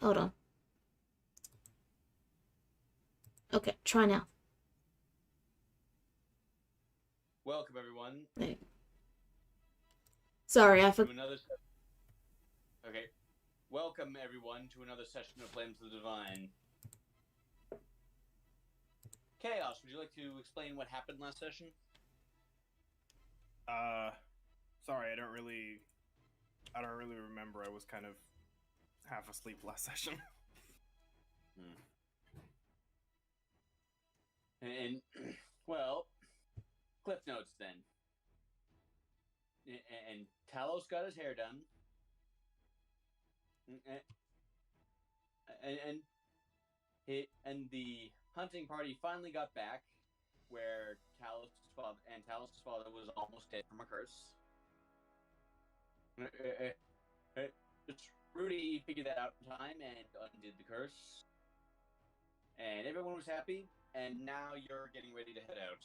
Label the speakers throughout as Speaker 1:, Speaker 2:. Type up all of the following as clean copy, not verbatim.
Speaker 1: Hold on. Okay, try now.
Speaker 2: Welcome, everyone.
Speaker 1: There. Sorry, I forgot.
Speaker 2: Okay. Welcome, everyone, to another session of Flames of the Divine. Chaos, would you like to explain what happened last session?
Speaker 3: Sorry, I don't really remember. I was kind of half asleep last session.
Speaker 2: And well, cliff notes then. And Talos got his hair done. And the hunting party finally got back, where Talos' father was almost dead from a curse. Rudy figured that out in time and undid the curse. And everyone was happy, and now you're getting ready to head out.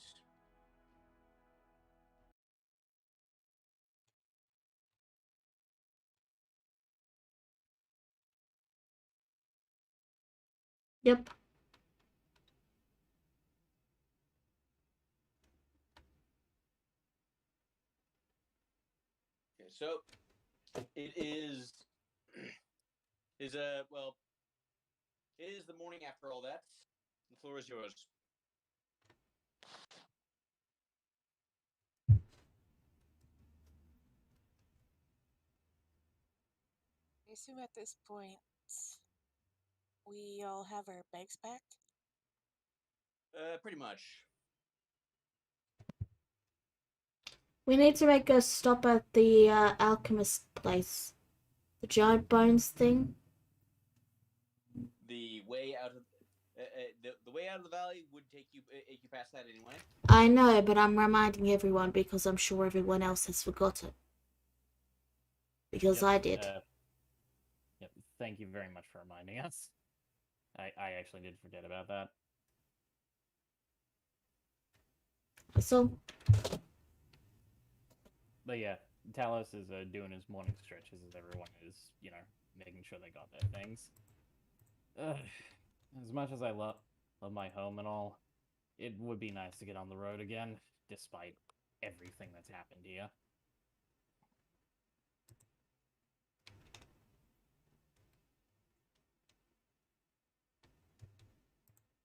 Speaker 1: Yep.
Speaker 2: Okay, so it is well, it is the morning after all that. The floor is yours.
Speaker 4: I assume at this point we all have our bags packed.
Speaker 2: Pretty much.
Speaker 1: We need to make a stop at the alchemist place. The giant bones thing.
Speaker 2: The way out of the way out of the valley would take you past that anyway.
Speaker 1: I know, but I'm reminding everyone because I'm sure everyone else has forgotten. Because I did.
Speaker 5: Yep. Thank you very much for reminding us. I actually did forget about that.
Speaker 1: So.
Speaker 5: But yeah, Talos is doing his morning stretches as everyone is, making sure they got their things. As much as I love my home and all, it would be nice to get on the road again, despite everything that's happened here.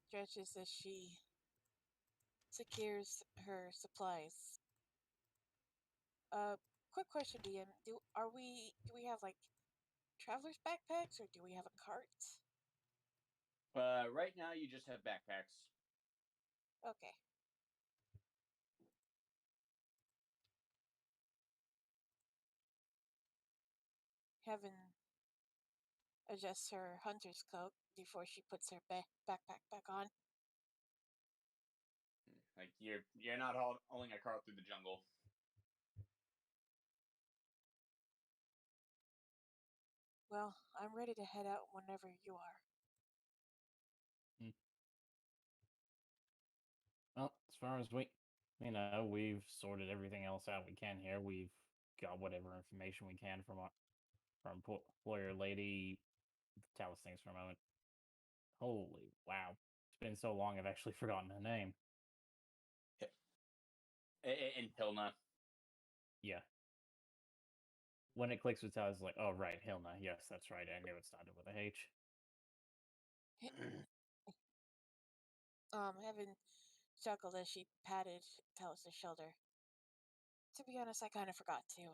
Speaker 4: Stretches as she secures her supplies. Quick question, DM. Do we have like traveler's backpacks or do we have a cart?
Speaker 2: Right now you just have backpacks.
Speaker 4: Okay. Heaven adjusts her hunter's cloak before she puts her backpack back on.
Speaker 2: Like you're not hauling a cart through the jungle.
Speaker 4: Well, I'm ready to head out whenever you are.
Speaker 5: Well, as far as we've sorted everything else out we can here. We've got whatever information we can from lawyer lady. Talos things for a moment. Holy wow. It's been so long I've actually forgotten her name.
Speaker 2: And Hilna.
Speaker 5: Yeah. When it clicks with Talos, it's like, oh right, Hilna. Yes, that's right. I knew it started with a H.
Speaker 4: Heaven chuckled as she patted Talos' shoulder. To be honest, I kind of forgot too.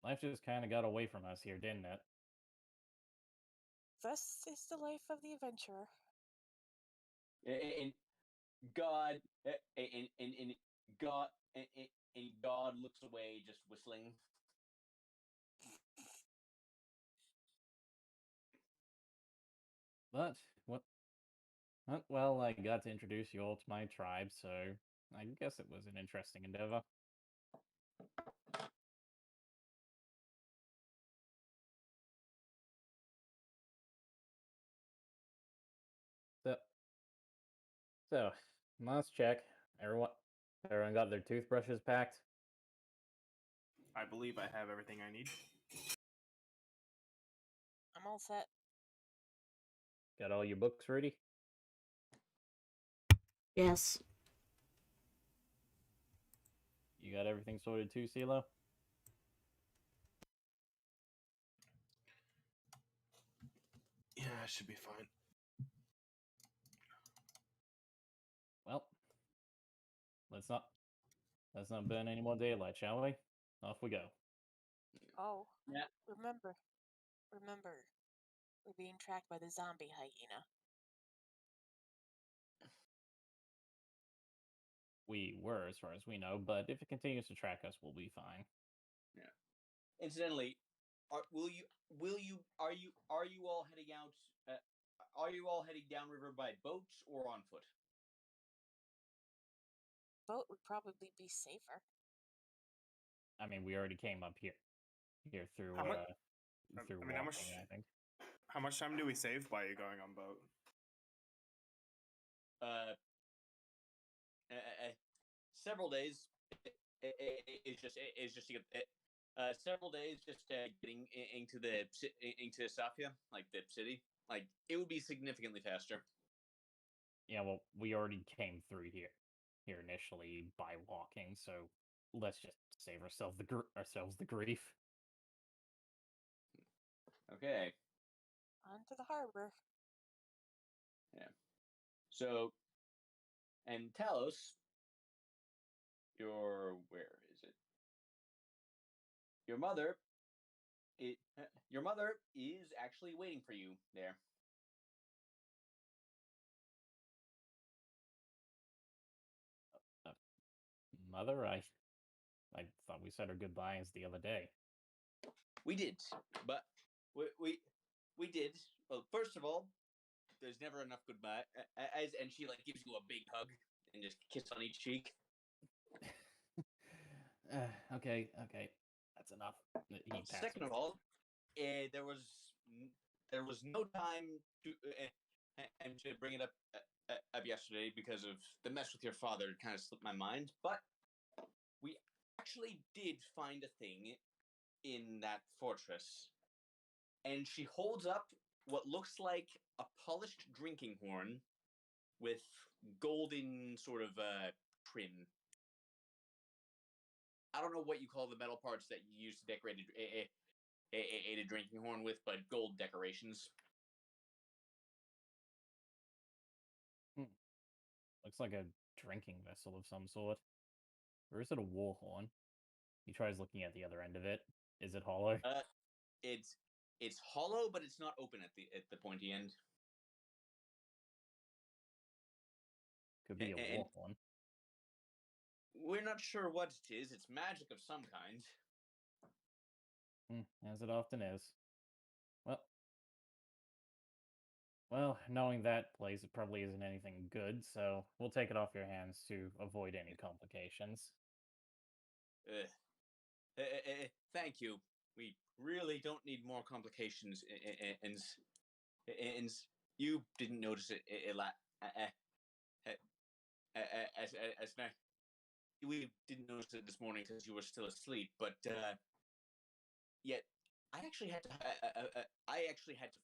Speaker 5: Life just kind of got away from us here, didn't it?
Speaker 4: Thus is the life of the adventurer.
Speaker 2: And God, and God, and God looks away, just whistling.
Speaker 5: But what? Well, I got to introduce you all to my tribe, so I guess it was an interesting endeavor. So, last check. Everyone got their toothbrushes packed?
Speaker 3: I believe I have everything I need.
Speaker 4: I'm all set.
Speaker 5: Got all your books ready?
Speaker 1: Yes.
Speaker 5: You got everything sorted too, CeeLo?
Speaker 3: Yeah, I should be fine.
Speaker 5: Well, let's not burn any more daylight, shall we? Off we go.
Speaker 4: Oh,
Speaker 2: Yeah.
Speaker 4: remember, we're being tracked by the zombie hyena.
Speaker 5: We were, as far as we know, but if it continues to track us, we'll be fine.
Speaker 2: Incidentally, are you are you all heading out? Are you all heading downriver by boat or on foot?
Speaker 4: Boat would probably be safer.
Speaker 5: I mean, we already came up here through
Speaker 3: How much?
Speaker 5: through
Speaker 3: I mean,
Speaker 5: walking, I think.
Speaker 3: how much time do we save by going on boat?
Speaker 2: Uh, several days. It's just to get several days just getting into Safia, like the city. Like it would be significantly faster.
Speaker 5: Yeah, well, we already came through here initially by walking, so let's just save ourselves the grief.
Speaker 2: Okay.
Speaker 4: On to the harbor.
Speaker 2: Yeah. So, and Talos, where is it? Your mother. Your mother is actually waiting for you there.
Speaker 5: Uh, Mother, I thought we said our goodbyes the other day.
Speaker 2: We did, but we did. Well, first of all, there's never enough goodbye. And she like gives you a big hug and just kiss on each cheek.
Speaker 5: Okay, that's enough. He passes.
Speaker 2: Second of all, there was no time to and to bring it up yesterday because of the mess with your father. It kind of slipped my mind, but we actually did find a thing in that fortress, and she holds up what looks like a polished drinking horn with golden sort of trim. I don't know what you call the metal parts that you use to decorate a drinking horn with, but gold decorations.
Speaker 5: Looks like a drinking vessel of some sort. Or is it a war horn? He tries looking at the other end of it. Is it hollow?
Speaker 2: It's hollow, but it's not open at the pointy end.
Speaker 5: Could be a
Speaker 2: and
Speaker 5: war horn.
Speaker 2: we're not sure what it is. It's magic of some kind.
Speaker 5: As it often is. Well, knowing that place, it probably isn't anything good, so we'll take it off your hands to avoid any complications.
Speaker 2: Thank you. We really don't need more complications, and you didn't notice it as we didn't notice it this morning because you were still asleep. But yet, I actually had to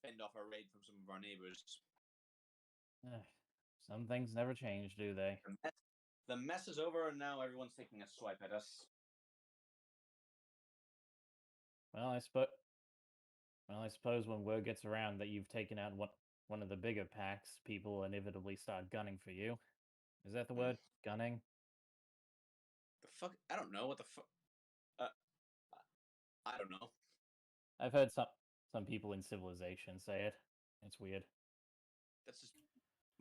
Speaker 2: fend off a raid from some of our neighbors.
Speaker 5: Some things never change, do they?
Speaker 2: The mess is over, and now everyone's taking a swipe at us.
Speaker 5: Well, I suppose when word gets around that you've taken out one of the bigger packs, people will inevitably start gunning for you. Is that the word? Gunning?
Speaker 2: The fuck? I don't know what the fuck. I don't know.
Speaker 5: I've heard some people in Civilization say it. It's weird.
Speaker 2: That's just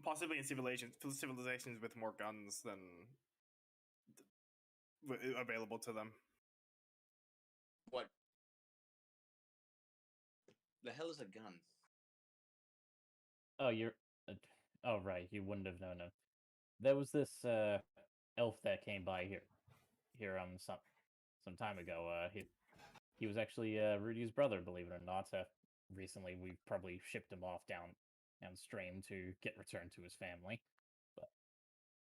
Speaker 3: Possibly in civilizations with more guns than available to them.
Speaker 2: what the hell is a gun?
Speaker 5: Oh, oh, right. You wouldn't have known him. There was this elf that came by here some time ago. He was actually Rudy's brother, believe it or not. Recently, we've probably shipped him off downstream to get returned to his family.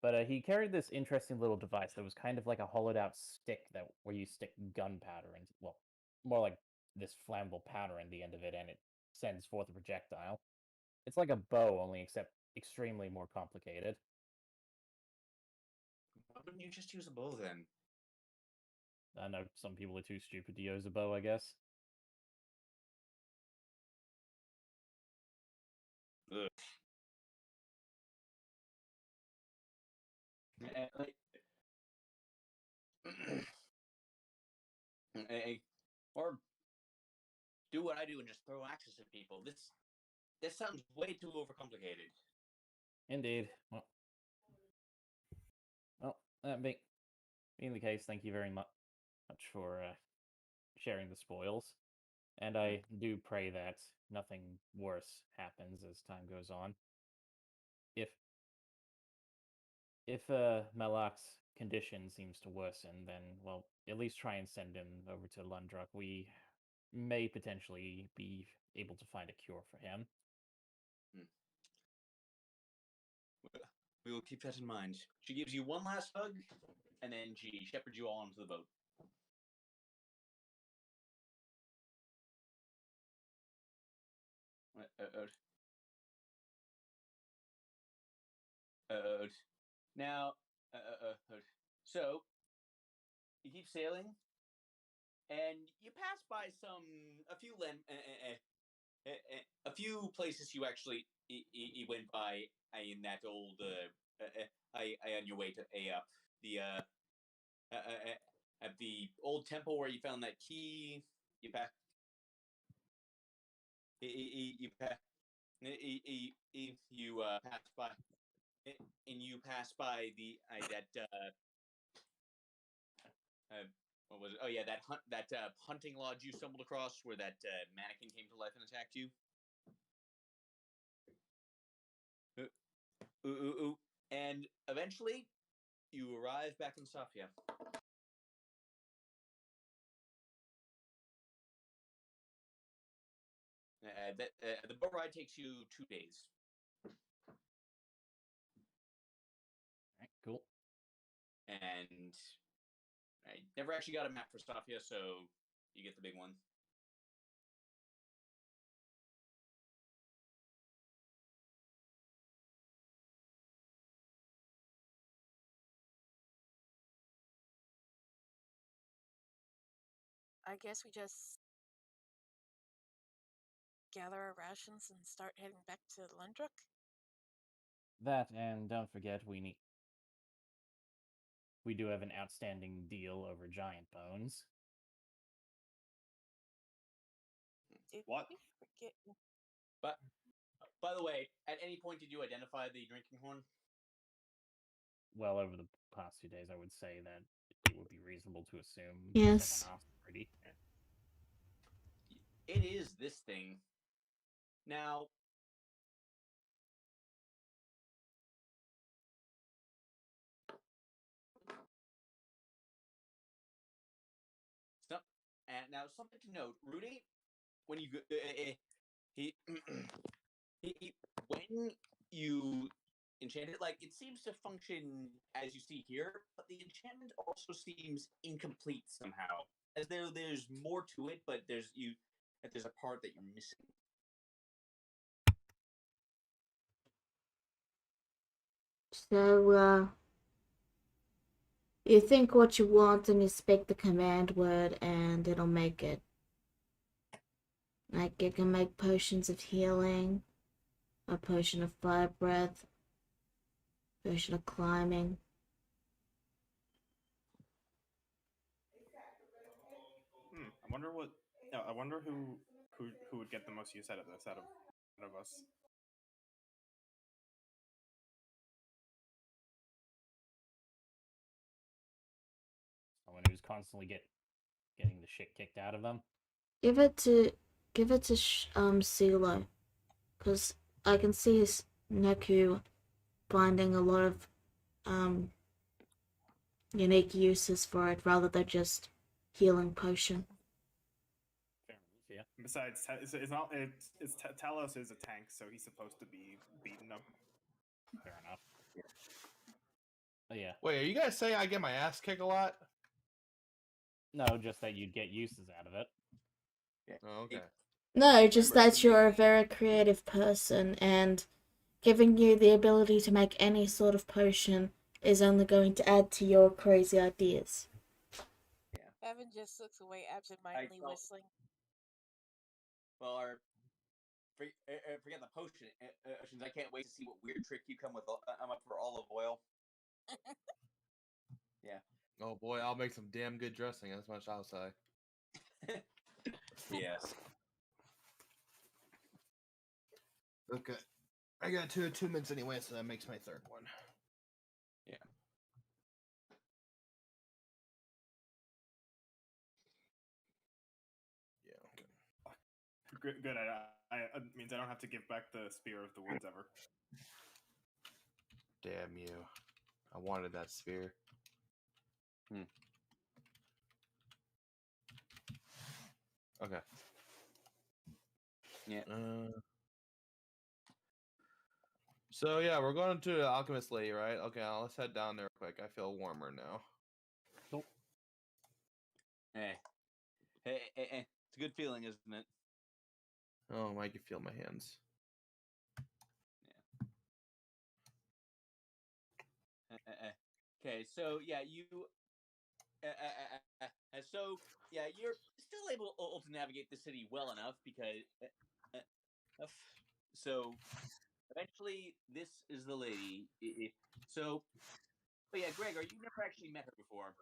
Speaker 5: But he carried this interesting little device that was kind of like a hollowed out stick where you stick gunpowder into. Well, more like this flammable powder in the end of it, and it sends forth a projectile. It's like a bow, only except extremely more complicated.
Speaker 2: Why wouldn't you just use a bow then?
Speaker 5: I know some people are too stupid to use a bow, I guess.
Speaker 2: Ugh. Like, or do what I do and just throw axes at people. This sounds way too overcomplicated.
Speaker 5: Indeed. Well, that being the case, thank you very much for sharing the spoils. And I do pray that nothing worse happens as time goes on. If Malak's condition seems to worsen, then, well, at least try and send him over to Lundruck. We may potentially be able to find a cure for him.
Speaker 2: We will keep that in mind. She gives you one last hug, and then she shepherds you all onto the boat. Now, so you keep sailing, and you pass by a few places you actually you went by in that old on your way to up the at the old temple where you found that key. You pass. You pass. You pass by, and you pass by the that what was it? Oh yeah, that hunting lodge you stumbled across where that mannequin came to life and attacked you. And eventually, you arrive back in Sofia. The boat ride takes you 2 days.
Speaker 5: Alright, cool.
Speaker 2: And I never actually got a map for Sofia, so you get the big one.
Speaker 4: I guess we just gather our rations and start heading back to Lundruck.
Speaker 5: That, and don't forget, we do have an outstanding deal over giant bones.
Speaker 4: Did
Speaker 3: What?
Speaker 4: we forget?
Speaker 2: But by the way, at any point did you identify the drinking horn?
Speaker 5: Well, over the past few days, I would say that it would be reasonable to assume
Speaker 1: Yes.
Speaker 5: someone asked already.
Speaker 2: It is this thing. Now, something to note, Rudy. When you he, when you enchant it, like it seems to function as you see here, but the enchantment also seems incomplete somehow. As there's more to it, but there's a part that you're missing.
Speaker 1: So, you think what you want and you speak the command word and it'll make it. Like, it can make potions of healing, a potion of fire breath, potion of climbing.
Speaker 3: I wonder what. Yeah, I wonder who would get the most use out of this out of us.
Speaker 5: Someone who's constantly getting the shit kicked out of them.
Speaker 1: Give it to Silo, because I can see Neku finding a lot of unique uses for it rather than just healing potion.
Speaker 5: Fair enough, yeah.
Speaker 3: Besides, it's not. Talos is a tank, so he's supposed to be beaten up.
Speaker 5: Fair enough. But yeah.
Speaker 6: Wait, are you guys saying I get my ass kicked a lot?
Speaker 5: No, just that you'd get uses out of it.
Speaker 6: Oh, okay.
Speaker 1: No, just
Speaker 2: Remember,
Speaker 1: that you're a very creative person, and giving you the ability to make any sort of potion is only going to add to your crazy ideas.
Speaker 4: Evan just looks away
Speaker 2: I
Speaker 4: absentmindedly,
Speaker 2: well,
Speaker 4: whistling.
Speaker 2: well, forget the potions. I can't wait to see what weird trick you come with. I'm up for olive oil. Yeah.
Speaker 6: Oh boy, I'll make some damn good dressing. That's much I'll say.
Speaker 2: Yes.
Speaker 6: Okay. I got 2 minutes anyway, so that makes my third one.
Speaker 2: Yeah.
Speaker 6: Yeah. Okay.
Speaker 3: Good. It means I don't have to give back the Spear of the Woods ever.
Speaker 6: Damn you! I wanted that spear. Okay.
Speaker 2: Yeah.
Speaker 6: So yeah, we're going to the Alchemist Lady, right? Okay, let's head down there quick. I feel warmer now.
Speaker 5: Cool.
Speaker 2: Hey. It's a good feeling, isn't it?
Speaker 6: Oh, I can feel my hands.
Speaker 2: Okay, so yeah, so yeah, you're still able to navigate the city well enough because so eventually this is the lady. So, but yeah, Gregor, you never actually met her before.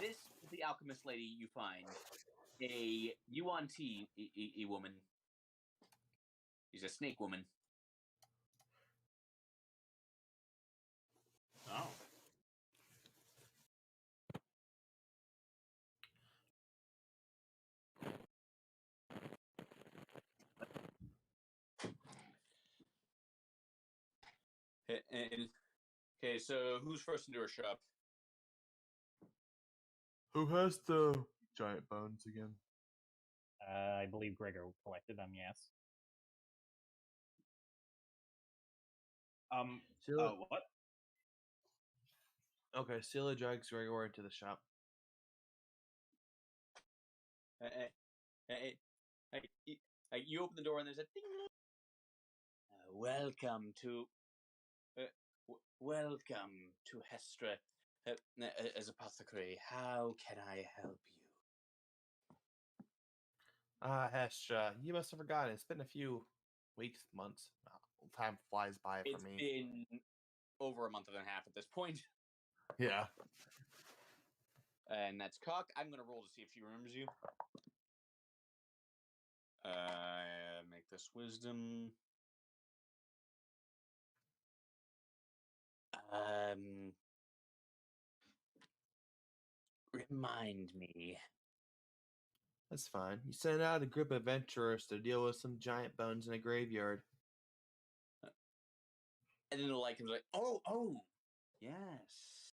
Speaker 2: This is the alchemist lady you find, a Yuan Ti a woman. She's a snake woman.
Speaker 3: Oh.
Speaker 2: Okay, so who's first into her shop?
Speaker 6: Who has the giant bones again?
Speaker 5: I believe Gregor collected them. Yes.
Speaker 3: What?
Speaker 6: Okay, Celia drags Gregor into the shop.
Speaker 2: You open the door and there's a ding. Welcome to Hestra as apothecary. How can I help you?
Speaker 6: Ah, Hestra, you must have forgotten. It's been a few weeks, months. Time flies by for
Speaker 2: It's
Speaker 6: me.
Speaker 2: been over a month and a half at this point.
Speaker 6: Yeah.
Speaker 2: And that's Cock. I'm gonna roll to see if she remembers you. Make this wisdom. Remind me.
Speaker 6: That's fine. You sent out a group of adventurers to deal with some giant bones in a graveyard.
Speaker 2: And then the light comes like, oh, yes.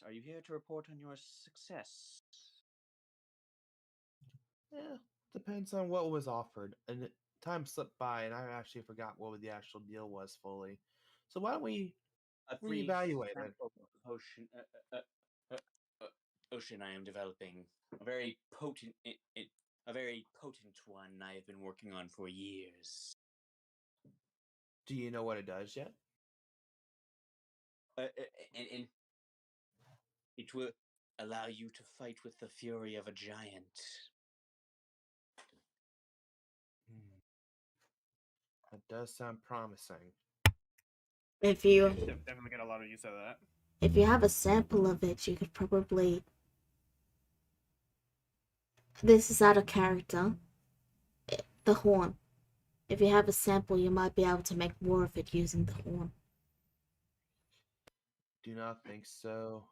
Speaker 2: Are you here to report on your success?
Speaker 6: Yeah, depends on what was offered. And time slipped by, and I actually forgot what the actual deal was fully. So why don't we
Speaker 2: A free
Speaker 6: reevaluate it?
Speaker 2: sample potion. Ocean I am developing a very potent, a very potent one I have been working on for years.
Speaker 6: Do you know what it does yet?
Speaker 2: And it will allow you to fight with the fury of a giant.
Speaker 6: That does sound promising.
Speaker 1: If you
Speaker 3: Definitely get a lot of use out of that.
Speaker 1: if you have a sample of it, you could probably. This is out of character. The horn. If you have a sample, you might be able to make more of it using the horn.
Speaker 6: Do not think so.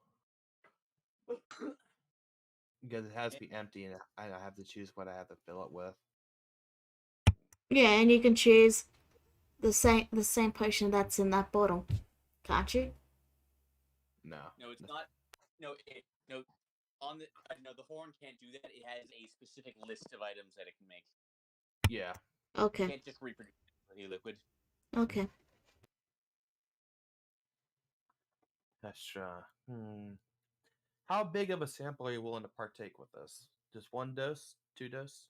Speaker 6: Because it has to be empty, and I have to choose what I have to fill it with.
Speaker 1: Yeah, and you can choose the same potion that's in that bottle, can't you?
Speaker 6: No.
Speaker 2: No, it's not. No. On the no, the horn can't do that. It has a specific list of items that it can make.
Speaker 6: Yeah.
Speaker 2: It
Speaker 1: Okay.
Speaker 2: can't just reproduce any liquid.
Speaker 1: Okay.
Speaker 6: That's true. How big of a sample are you willing to partake with this? Just one dose? 2 dose.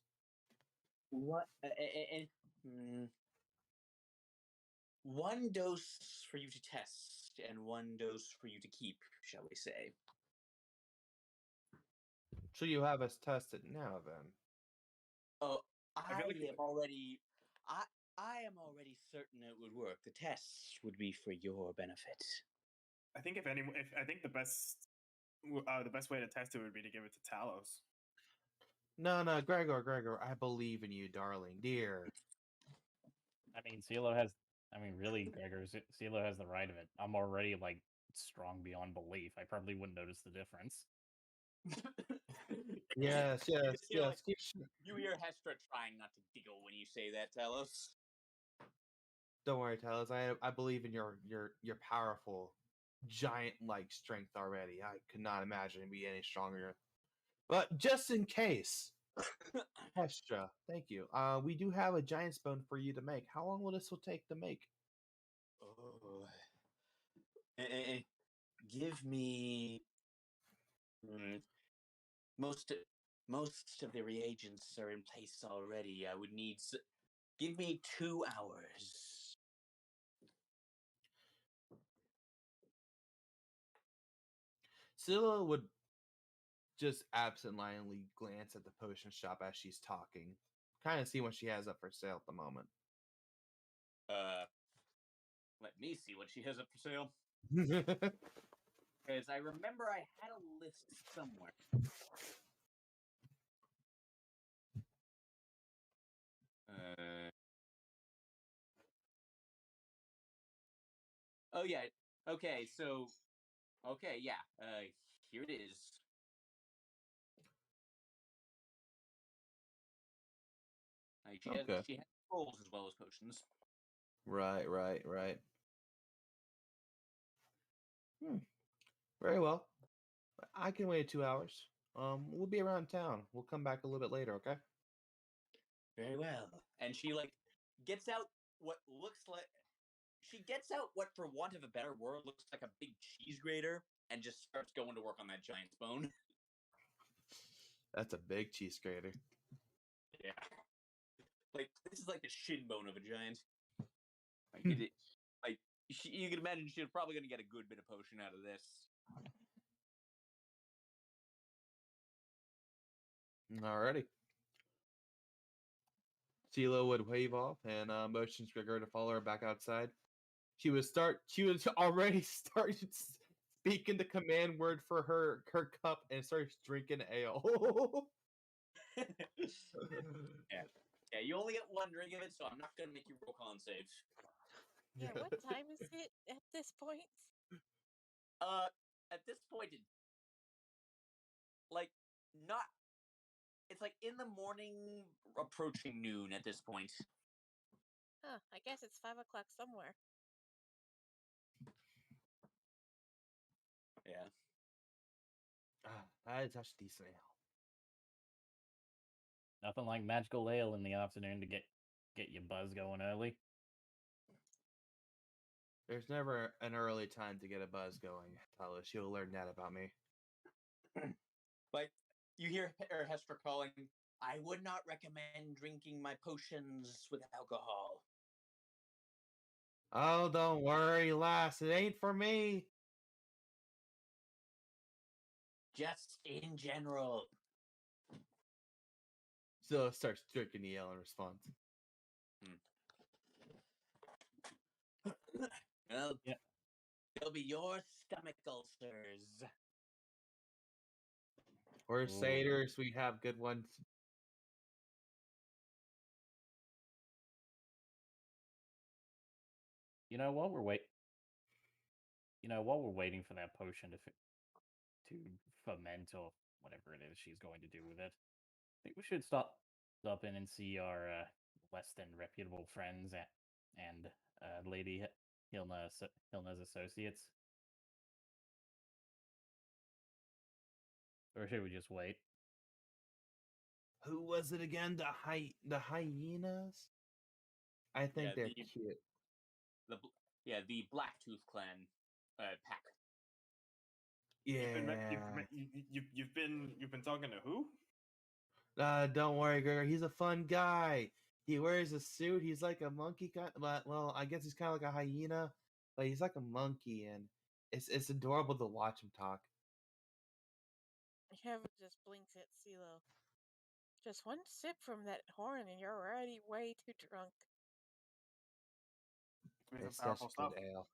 Speaker 2: What? One dose for you to test, and one dose for you to keep, shall we say?
Speaker 6: So you have us tested now, then.
Speaker 2: Oh,
Speaker 3: I feel like
Speaker 2: I am already certain it would work. The test would be for your benefit.
Speaker 3: I think if I think the best way to test it would be to give it to Talos.
Speaker 6: No, Gregor, I believe in you, darling, dear.
Speaker 5: I mean, CeeLo has. I mean, really, Gregor, CeeLo has the right of it. I'm already like strong beyond belief. I probably wouldn't notice the difference.
Speaker 6: Yes.
Speaker 2: You hear Hestra trying not to giggle when you say that, Talos.
Speaker 6: Don't worry, Talos. I believe in your powerful, giant-like strength already. I could not imagine it be any stronger. But just in case, Hestra, thank you. We do have a giant bone for you to make. How long will this take to make?
Speaker 2: Oh. Give me most of the reagents are in place already. I would need. Give me 2 hours.
Speaker 6: Scylla would just absentmindedly glance at the potion shop as she's talking, kind of see what she has up for sale at the moment.
Speaker 2: Let me see what she has up for sale. Because I remember I had a list somewhere. Oh yeah. Okay. So. Okay. Yeah. Here it is.
Speaker 6: Okay.
Speaker 2: She has rolls as well as potions.
Speaker 6: Right. Very well. I can wait 2 hours. We'll be around town. We'll come back a little bit later, okay?
Speaker 2: Very well. And she gets out what looks like she gets out what, for want of a better word, looks like a big cheese grater and just starts going to work on that giant's bone.
Speaker 6: That's a big cheese grater.
Speaker 2: Yeah. This is like the shin bone of a giant. You can imagine she's probably going to get a good bit of potion out of this.
Speaker 6: Alrighty. Silo would wave off and motions Gregor to follow her back outside. She would already started speaking the command word for her cup and starts drinking ale.
Speaker 2: Yeah. Yeah, you only get one drink of it, so I'm not going to make you roll con save.
Speaker 4: Yeah, what time is it at this point?
Speaker 2: At this point, not. It's in the morning, approaching noon at this point.
Speaker 4: Huh, I guess it's 5 o'clock somewhere.
Speaker 2: Yeah.
Speaker 6: That is such decent ale.
Speaker 5: Nothing like magical ale in the afternoon to get your buzz going early.
Speaker 6: There's never an early time to get a buzz going, Talos. You'll learn that about me.
Speaker 2: You hear Hestra calling, I would not recommend drinking my potions with alcohol.
Speaker 6: Oh, don't worry, lass. It ain't for me.
Speaker 2: Just in general.
Speaker 6: So starts drinking the ale in response.
Speaker 2: Well,
Speaker 5: Yeah.
Speaker 2: It'll be your stomach ulcers.
Speaker 6: We're
Speaker 5: Ooh.
Speaker 6: satyrs. We have good ones.
Speaker 5: While we're waiting for that potion to ferment or whatever it is she's going to do with it, I think we should stop in and see our less than reputable friends and Lady Hilna's associates. Or should we just wait?
Speaker 6: Who was it again? The hyenas? I think they're cute.
Speaker 2: The Blacktooth clan pack.
Speaker 6: Yeah.
Speaker 3: You've been talking to who?
Speaker 6: Don't worry, Gregor. He's a fun guy. He wears a suit. He's like a monkey kind. Well, I guess he's kind of like a hyena, but he's like a monkey, and it's adorable to watch him talk.
Speaker 4: Heaven just blinks at CeeLo. Just one sip from that horn and you're already way too drunk.
Speaker 3: Give me some
Speaker 6: It's such
Speaker 3: powerful
Speaker 6: good
Speaker 3: stuff.
Speaker 6: ale.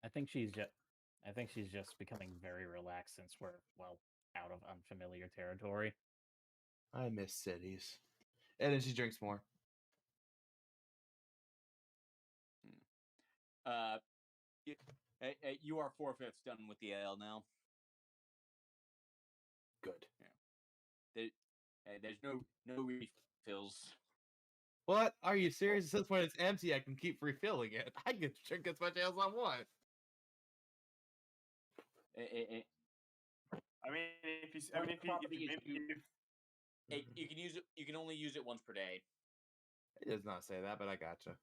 Speaker 5: I think she's just becoming very relaxed since we're out of unfamiliar territory.
Speaker 6: I miss cities. And then she drinks more.
Speaker 2: You, you are 4/5 done with the ale now.
Speaker 6: Good.
Speaker 2: There's no refills.
Speaker 6: What? Are you serious? Since when it's empty, I can keep refilling it. I can drink as much ale as I want.
Speaker 3: I mean, if you, I
Speaker 2: Once
Speaker 3: mean,
Speaker 2: the property is
Speaker 3: if,
Speaker 2: used, you can use it. You can only use it once per day.
Speaker 6: It does not say that, but I gotcha.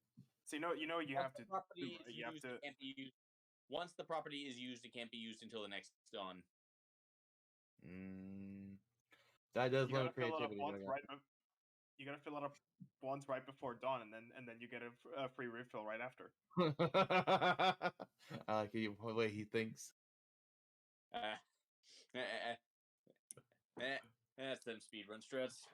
Speaker 3: so you know you
Speaker 2: Once
Speaker 3: have
Speaker 2: the
Speaker 3: to
Speaker 2: property is
Speaker 3: you have
Speaker 2: used,
Speaker 3: to
Speaker 2: it can't be used. Once the property is used, it can't be used until the next dawn.
Speaker 6: That does
Speaker 3: you
Speaker 6: limit
Speaker 3: gotta fill it up
Speaker 6: creativity.
Speaker 3: once you gotta fill it up once right before dawn, and then you get a free refill right after.
Speaker 6: I like the way he thinks.
Speaker 2: That's them speedrun strats.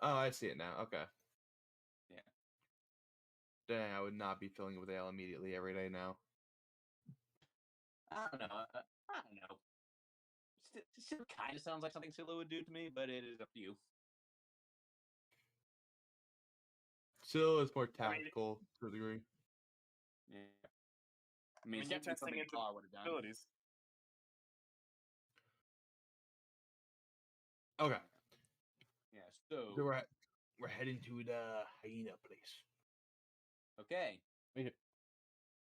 Speaker 6: Oh, I see it now. Okay.
Speaker 2: Yeah.
Speaker 6: Dang, I would not be filling it with ale immediately every day now.
Speaker 2: I don't know. I don't know. Still kind of sounds like something Scylla would do to me, but it is up to you.
Speaker 6: Still, it's more
Speaker 3: I mean-
Speaker 6: tactical to a degree.
Speaker 2: Yeah. I
Speaker 3: I
Speaker 2: mean,
Speaker 3: mean, you're
Speaker 2: it's definitely
Speaker 3: testing
Speaker 2: something
Speaker 3: into
Speaker 2: Paul would have done.
Speaker 3: abilities.
Speaker 6: Okay,
Speaker 2: Yeah.
Speaker 6: so
Speaker 2: So
Speaker 6: we're heading to the hyena place.
Speaker 2: okay.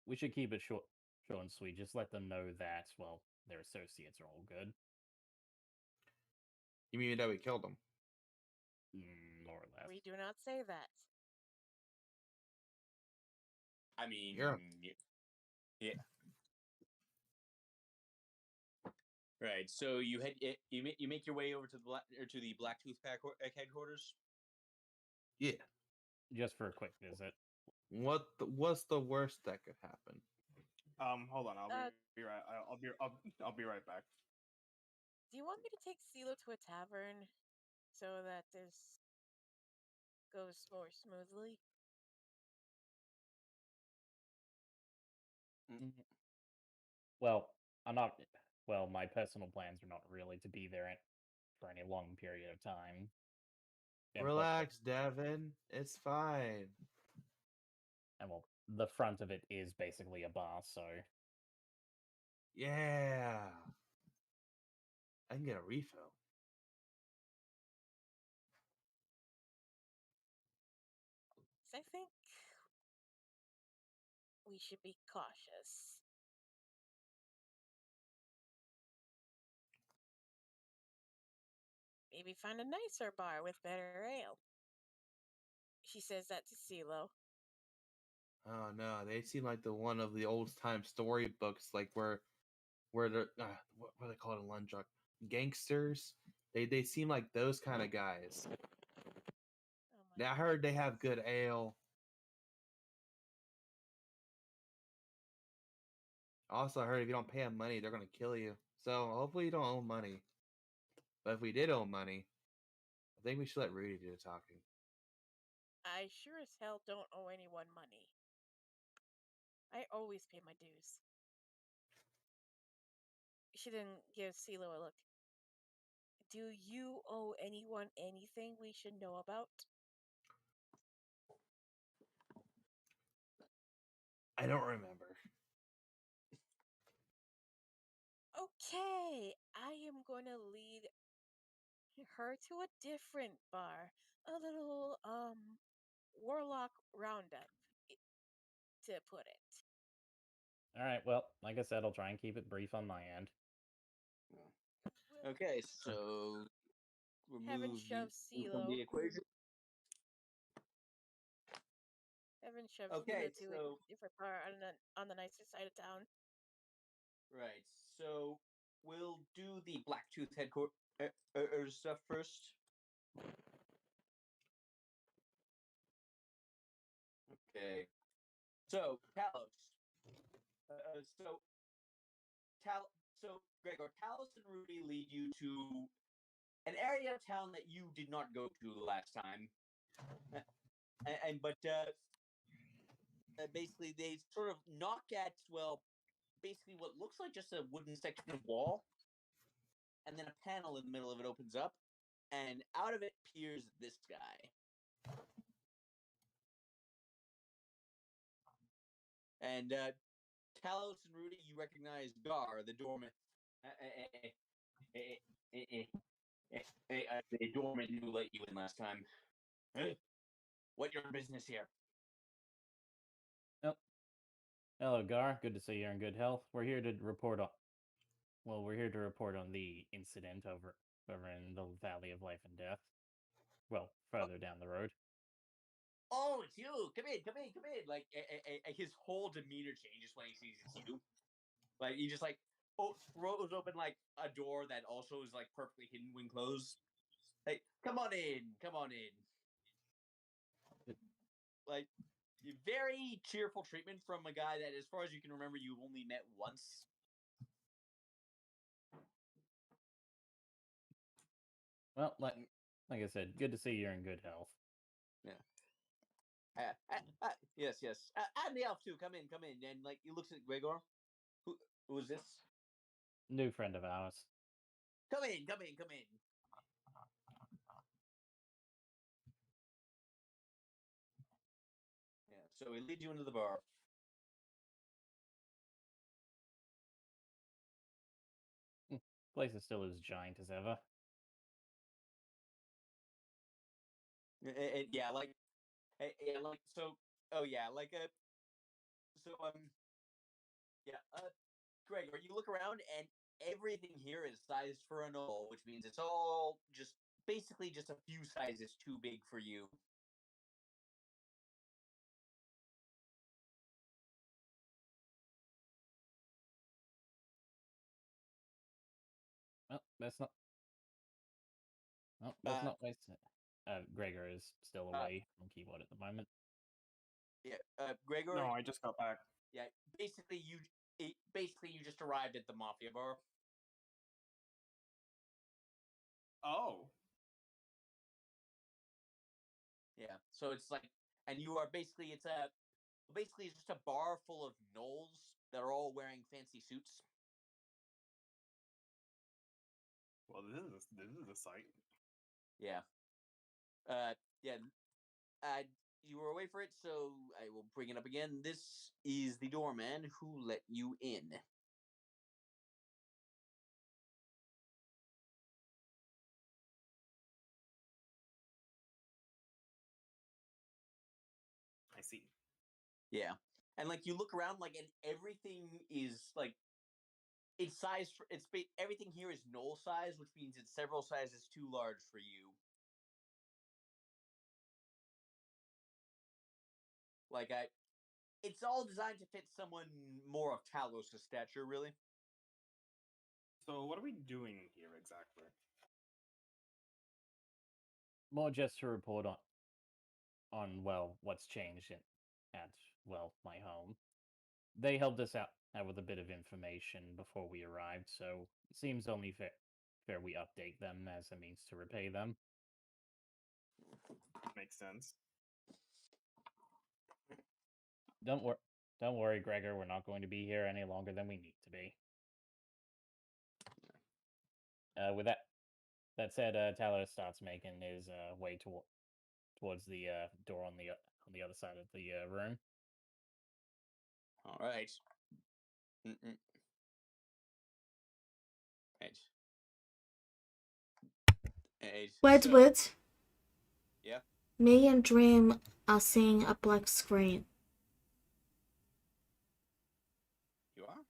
Speaker 5: We should keep it short and sweet. Just let them know that their associates are all good,
Speaker 6: You mean that we killed him?
Speaker 5: more or less.
Speaker 4: We do not say that.
Speaker 2: I mean,
Speaker 6: Yeah.
Speaker 2: yeah. Right. So you make your way over to the Blacktooth Pack headquarters.
Speaker 6: Yeah.
Speaker 5: Just for a quick visit.
Speaker 6: What's the worst that could happen?
Speaker 3: Hold on, I'll be right. I'll be right back.
Speaker 4: Do you want me to take CeeLo to a tavern so that this goes more smoothly?
Speaker 5: Well, I'm not. Well, my personal plans are not really to be there for any long period of time. And plus,
Speaker 6: Relax, Devin. It's fine.
Speaker 5: and the front of it is basically a bar, so
Speaker 6: Yeah. I can get a refill.
Speaker 4: So I think we should be cautious. Maybe find a nicer bar with better ale. She says that to CeeLo.
Speaker 6: Oh no, they seem like the one of the old time storybooks, like where the what do they call it in Lundruck? Gangsters. They seem like those kind of guys.
Speaker 4: Oh my
Speaker 6: Now I heard they
Speaker 4: goodness.
Speaker 6: have good ale. Also, I heard if you don't pay them money, they're gonna kill you. So hopefully you don't owe money. But if we did owe money, I think we should let Rudy do the talking.
Speaker 4: I sure as hell don't owe anyone money. I always pay my dues. She didn't give CeeLo a look. Do you owe anyone anything we should know about?
Speaker 6: I don't remember.
Speaker 4: Okay, I am going to lead her to a different bar. A little, warlock roundup, to put it.
Speaker 5: all right. Well, like I said, I'll try and keep it brief on my end.
Speaker 2: Okay, so
Speaker 4: Heaven
Speaker 2: remove
Speaker 4: shoves
Speaker 2: you from
Speaker 4: CeeLo.
Speaker 2: the equation.
Speaker 4: Heaven shoves
Speaker 2: Okay,
Speaker 4: CeeLo to a
Speaker 2: so
Speaker 4: different bar on the nicer side of town.
Speaker 2: Right. So we'll do the Blacktooth headquarters stuff first. Okay. So Talos. So so Gregor, Talos and Rudy lead you to an area of town that you did not go to the last time, but basically they sort of knock at basically what looks like just a wooden section of wall, and then a panel in the middle of it opens up, and out of it peers this guy. And Talos and Rudy, you recognize Gar, the doorman. The doorman who let you in last time. What your business here?
Speaker 5: Oh, hello, Gar. Good to see you're in good health. We're here to report on. Well, we're here to report on the incident over in the Valley of Life and Death. Well, further down the road.
Speaker 2: Oh, it's you! Come in, come in, come in! Like his whole demeanor changes when he sees it's you. Like he just like throws open like a door that also is like perfectly hidden when closed. Like, come on in, come on in. Like, very cheerful treatment from a guy that, as far as you can remember, you've only met once.
Speaker 5: Well, like I said, good to see you're in good health.
Speaker 2: Yeah. Yes, yes. And the elf too. Come in, come in. And like he looks at Gregor. Who is this?
Speaker 5: New friend of ours.
Speaker 2: Come in, come in, come in. Yeah. So he leads you into the bar.
Speaker 5: Place is still as giant as ever.
Speaker 2: Yeah, like, yeah, like so. Oh yeah, like so yeah. Gregor, you look around and everything here is sized for a knoll, which means it's all just basically just a few sizes too big for you.
Speaker 5: Well, that's not. Well, that's not my. Gregor is still away from keyboard at the moment.
Speaker 2: Yeah, Gregor.
Speaker 3: No, I just got back.
Speaker 2: Yeah, basically you just arrived at the Mafia bar.
Speaker 3: Oh.
Speaker 2: Yeah, so it's like, and you are basically it's just a bar full of gnolls that are all wearing fancy suits.
Speaker 3: Well, this is a sight.
Speaker 2: Yeah. Yeah. You were away for it, so I will bring it up again. This is the doorman who let you in.
Speaker 3: I see.
Speaker 2: Yeah, and like you look around, like, and everything is like it's sized for everything here is knoll size, which means it's several sizes too large for you. Like it's all designed to fit someone more of Talos' stature, really.
Speaker 3: So what are we doing here exactly?
Speaker 5: More just to report on well, what's changed at well, my home. They helped us out with a bit of information before we arrived, so it seems only fair we update them as a means to repay them.
Speaker 3: Makes sense.
Speaker 5: Don't worry, Gregor. We're not going to be here any longer than we need to be. With that said, Talos starts making his way towards the door on the other side of the room.
Speaker 2: All right. Mm-mm. Right.
Speaker 1: Wait,
Speaker 2: So,
Speaker 1: wait.
Speaker 2: yeah.
Speaker 1: Me and Dream are seeing a black screen.
Speaker 2: You are?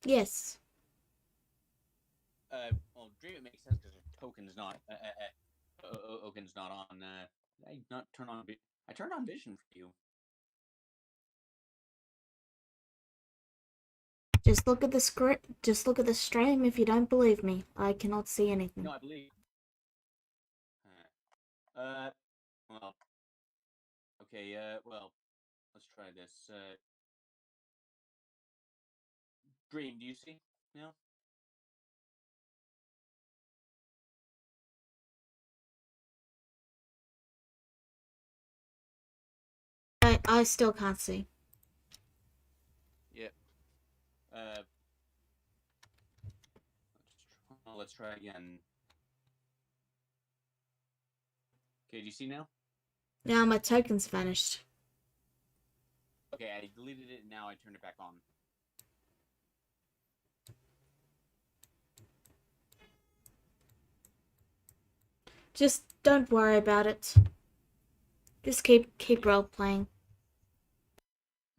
Speaker 1: Yes.
Speaker 2: Well, Dream, it makes sense because Token's not. Oaken's not on. I not turn on. I turned on vision for you.
Speaker 1: Just look at the script. Just look at the stream. If you don't believe me, I cannot see anything.
Speaker 2: No, I believe. Well, okay. Well, let's try this. Dream, do you see? No.
Speaker 1: I still can't see.
Speaker 2: Yep. Let's try again. Okay, do you see now?
Speaker 1: Now my token's vanished.
Speaker 2: Okay, I deleted it and now I turned it back on.
Speaker 1: Just don't worry about it. Just keep role playing.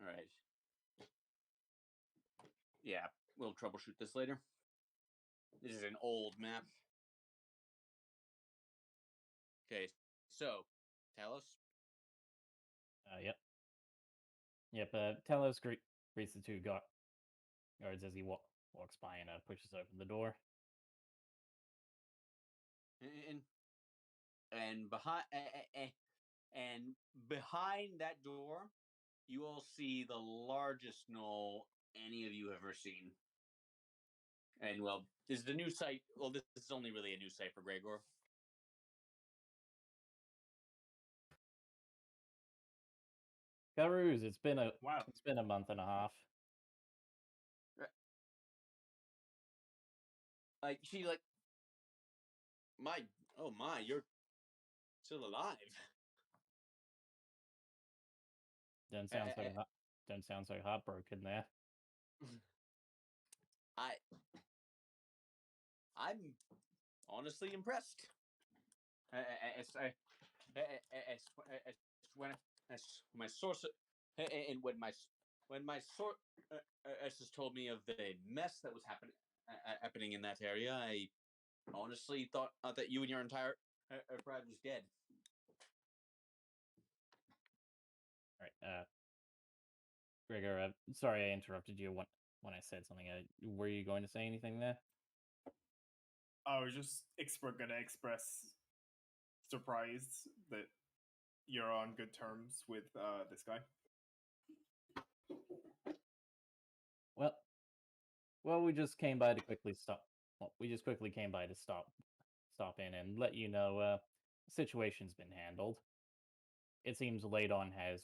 Speaker 2: All right. Yeah, we'll troubleshoot this later. This is an old map. Okay, so Talos.
Speaker 5: Yep. Yep. Talos greets the two guards as he walks by and pushes open the door.
Speaker 2: And behind that door, you will see the largest knoll any of you have ever seen. And well, this is the new site. Well, this is only really a new site for Gregor.
Speaker 5: Garuz, it's been
Speaker 3: Wow.
Speaker 5: a month and a half.
Speaker 2: Like she like my, you're still alive.
Speaker 5: Don't sound so heartbroken there.
Speaker 2: I'm honestly impressed. As when my source and when my source has told me of the mess that was happening in that area, I honestly thought that you and your entire tribe was dead.
Speaker 5: All right, Gregor, sorry I interrupted you when I said something. Were you going to say anything there?
Speaker 3: I was just gonna express surprise that you're on good terms with this guy.
Speaker 5: Well, we just came by to quickly stop. Well, we just quickly came by to stop in and let you know the situation's been handled. It seems Ladon has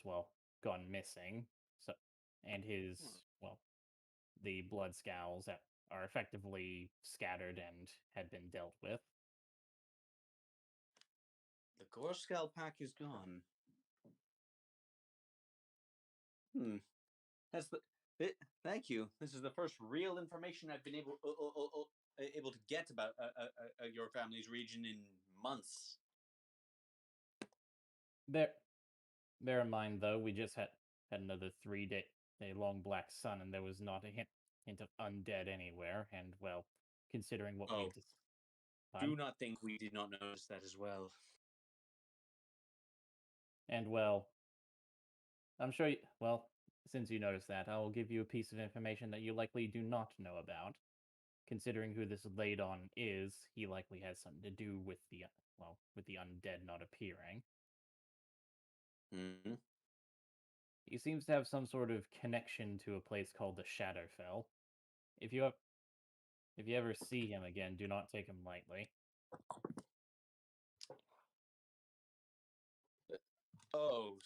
Speaker 5: gone missing, so and his the blood scowls that are effectively scattered and had been dealt with.
Speaker 2: The Gorscal pack is gone. That's the. Thank you. This is the first real information I've been able to get about your family's region in months.
Speaker 5: Bear in mind, though, we just had another 3-day long black sun, and there was not a hint of undead anywhere. And well, considering what we
Speaker 2: do not think we did not notice that as well.
Speaker 5: And well, I'm sure since you noticed that, I will give you a piece of information that you likely do not know about. Considering who this Ladon is, he likely has something to do with the undead not appearing.
Speaker 2: Mm-hmm.
Speaker 5: He seems to have some sort of connection to a place called the Shadowfell. If you ever see him again, do not take him lightly.
Speaker 2: Oh.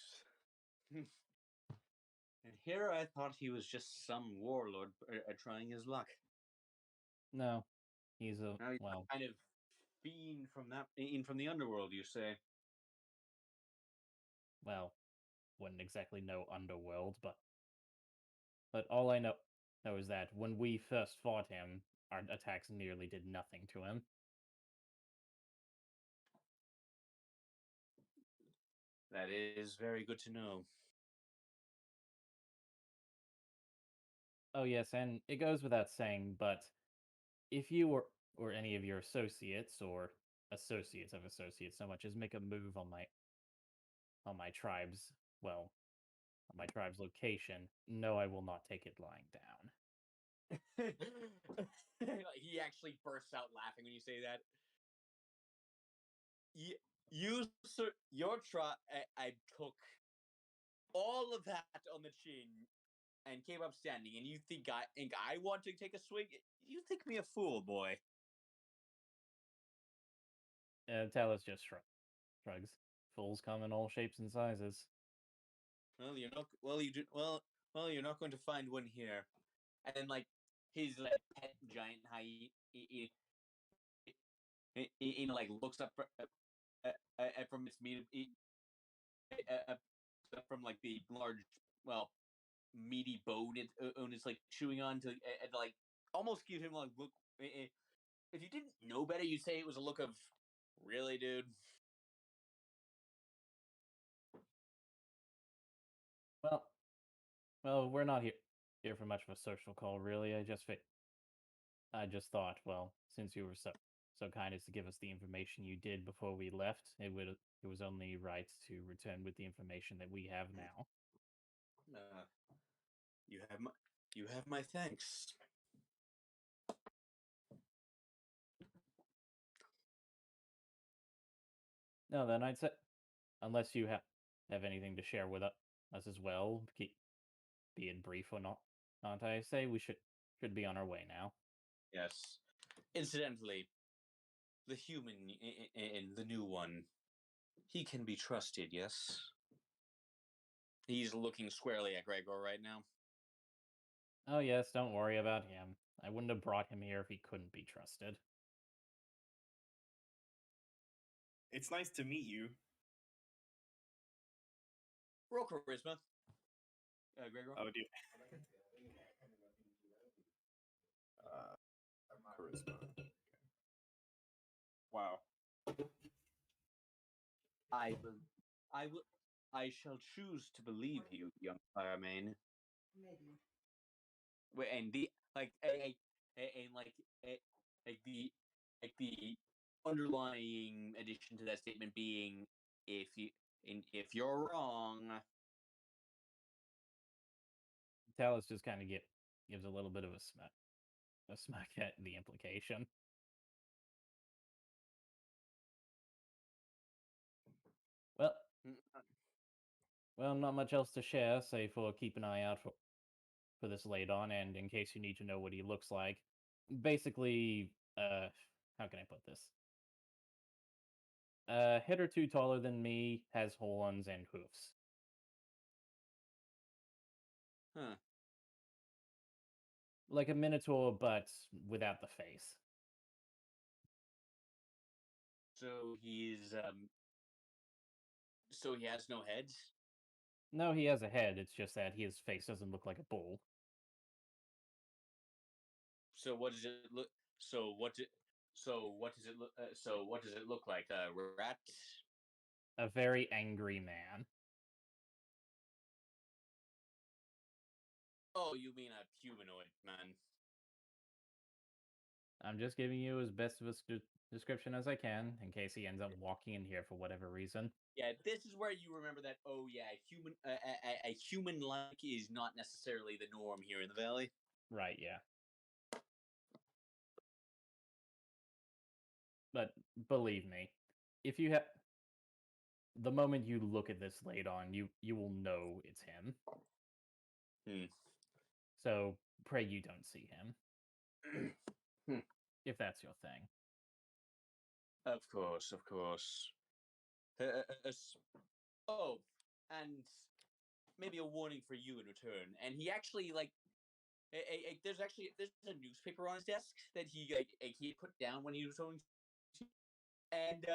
Speaker 2: And here I thought he was just some warlord trying his luck.
Speaker 5: No, he's
Speaker 2: kind of fiend from the underworld, you say?
Speaker 5: Well, wouldn't exactly know underworld, but all I know is that when we first fought him, our attacks nearly did nothing to him.
Speaker 2: That is very good to know.
Speaker 5: Oh yes, and it goes without saying, but if you or any of your associates or associates of associates so much as make a move on my tribe's on my tribe's location, no, I will not take it lying down.
Speaker 2: He actually bursts out laughing when you say that. You sir, your try. I took all of that on the chin and came up standing, and you think I want to take a swing? You think me a fool, boy?
Speaker 5: Talus just shrugs. Fools come in all shapes and sizes.
Speaker 2: Well, you're not. Well, you do. Well, you're not going to find one here. And then, like, his like pet giant hyena, like looks up from its meat, uh, from like the large, well, meaty bone it's like chewing on to, like almost give him like look. If you didn't know better, you'd say it was a look of, really, dude.
Speaker 5: Well, we're not here for much of a social call, really. I just thought, well, since you were so kind as to give us the information you did before we left, it was only right to return with the information that we have now.
Speaker 2: Uh, you have my thanks.
Speaker 5: No, then I'd say, unless you have anything to share with us as well, be it brief or not, I say we should be on our way now.
Speaker 2: Yes. Incidentally, the human in the new one, he can be trusted. Yes. He's looking squarely at Gregor right now.
Speaker 5: Oh yes, don't worry about him. I wouldn't have brought him here if he couldn't be trusted.
Speaker 3: It's nice to meet you.
Speaker 2: Roll charisma. Gregor.
Speaker 3: Oh, dear. Charisma. Okay. Wow.
Speaker 2: I shall choose to believe you, young fireman. And the like the underlying addition to that statement being, if you're wrong.
Speaker 5: Talus just kind of gives a little bit of a smack at the implication. Well, not much else to share, save for keep an eye out for this Ladon, and in case you need to know what he looks like. Basically, how can I put this? A head or two taller than me, has horns and hoofs.
Speaker 2: Huh.
Speaker 5: Like a minotaur, but without the face.
Speaker 2: So so he has no head.
Speaker 5: No, he has a head, it's just that his face doesn't look like a bull.
Speaker 2: So what does it look? So what does it look? So what does it look like? A rat?
Speaker 5: A very angry man.
Speaker 2: Oh, you mean a humanoid man?
Speaker 5: I'm just giving you as best of a description as I can, in case he ends up walking in here for whatever reason.
Speaker 2: Yeah, this is where you remember that. Oh yeah, a human like is not necessarily the norm here in the valley.
Speaker 5: Right, yeah. But believe me, if you have the moment you look at this Ladon, you will know it's him.
Speaker 2: Hmm.
Speaker 5: So pray you don't see him. If that's your thing.
Speaker 2: Of course, of course. Oh, and maybe a warning for you in return. And he actually there's a newspaper on his desk that he put down when he was going to, and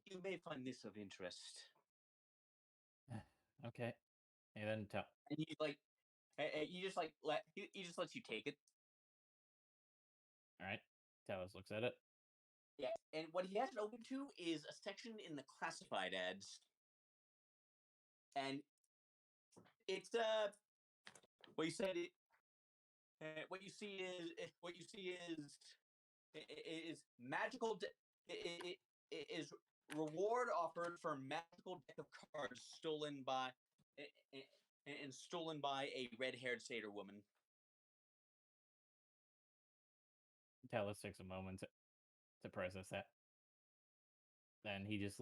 Speaker 2: you may find this of interest.
Speaker 5: Okay. And then tell.
Speaker 2: And he just lets you take it.
Speaker 5: All right. Talos looks at it.
Speaker 2: Yeah, and what he has it open to is a section in the classified ads, and it's what you said. What you see is magical. Is reward offered for magical deck of cards stolen by and stolen by a red-haired satyr woman.
Speaker 5: Talus takes a moment to process that. Then he just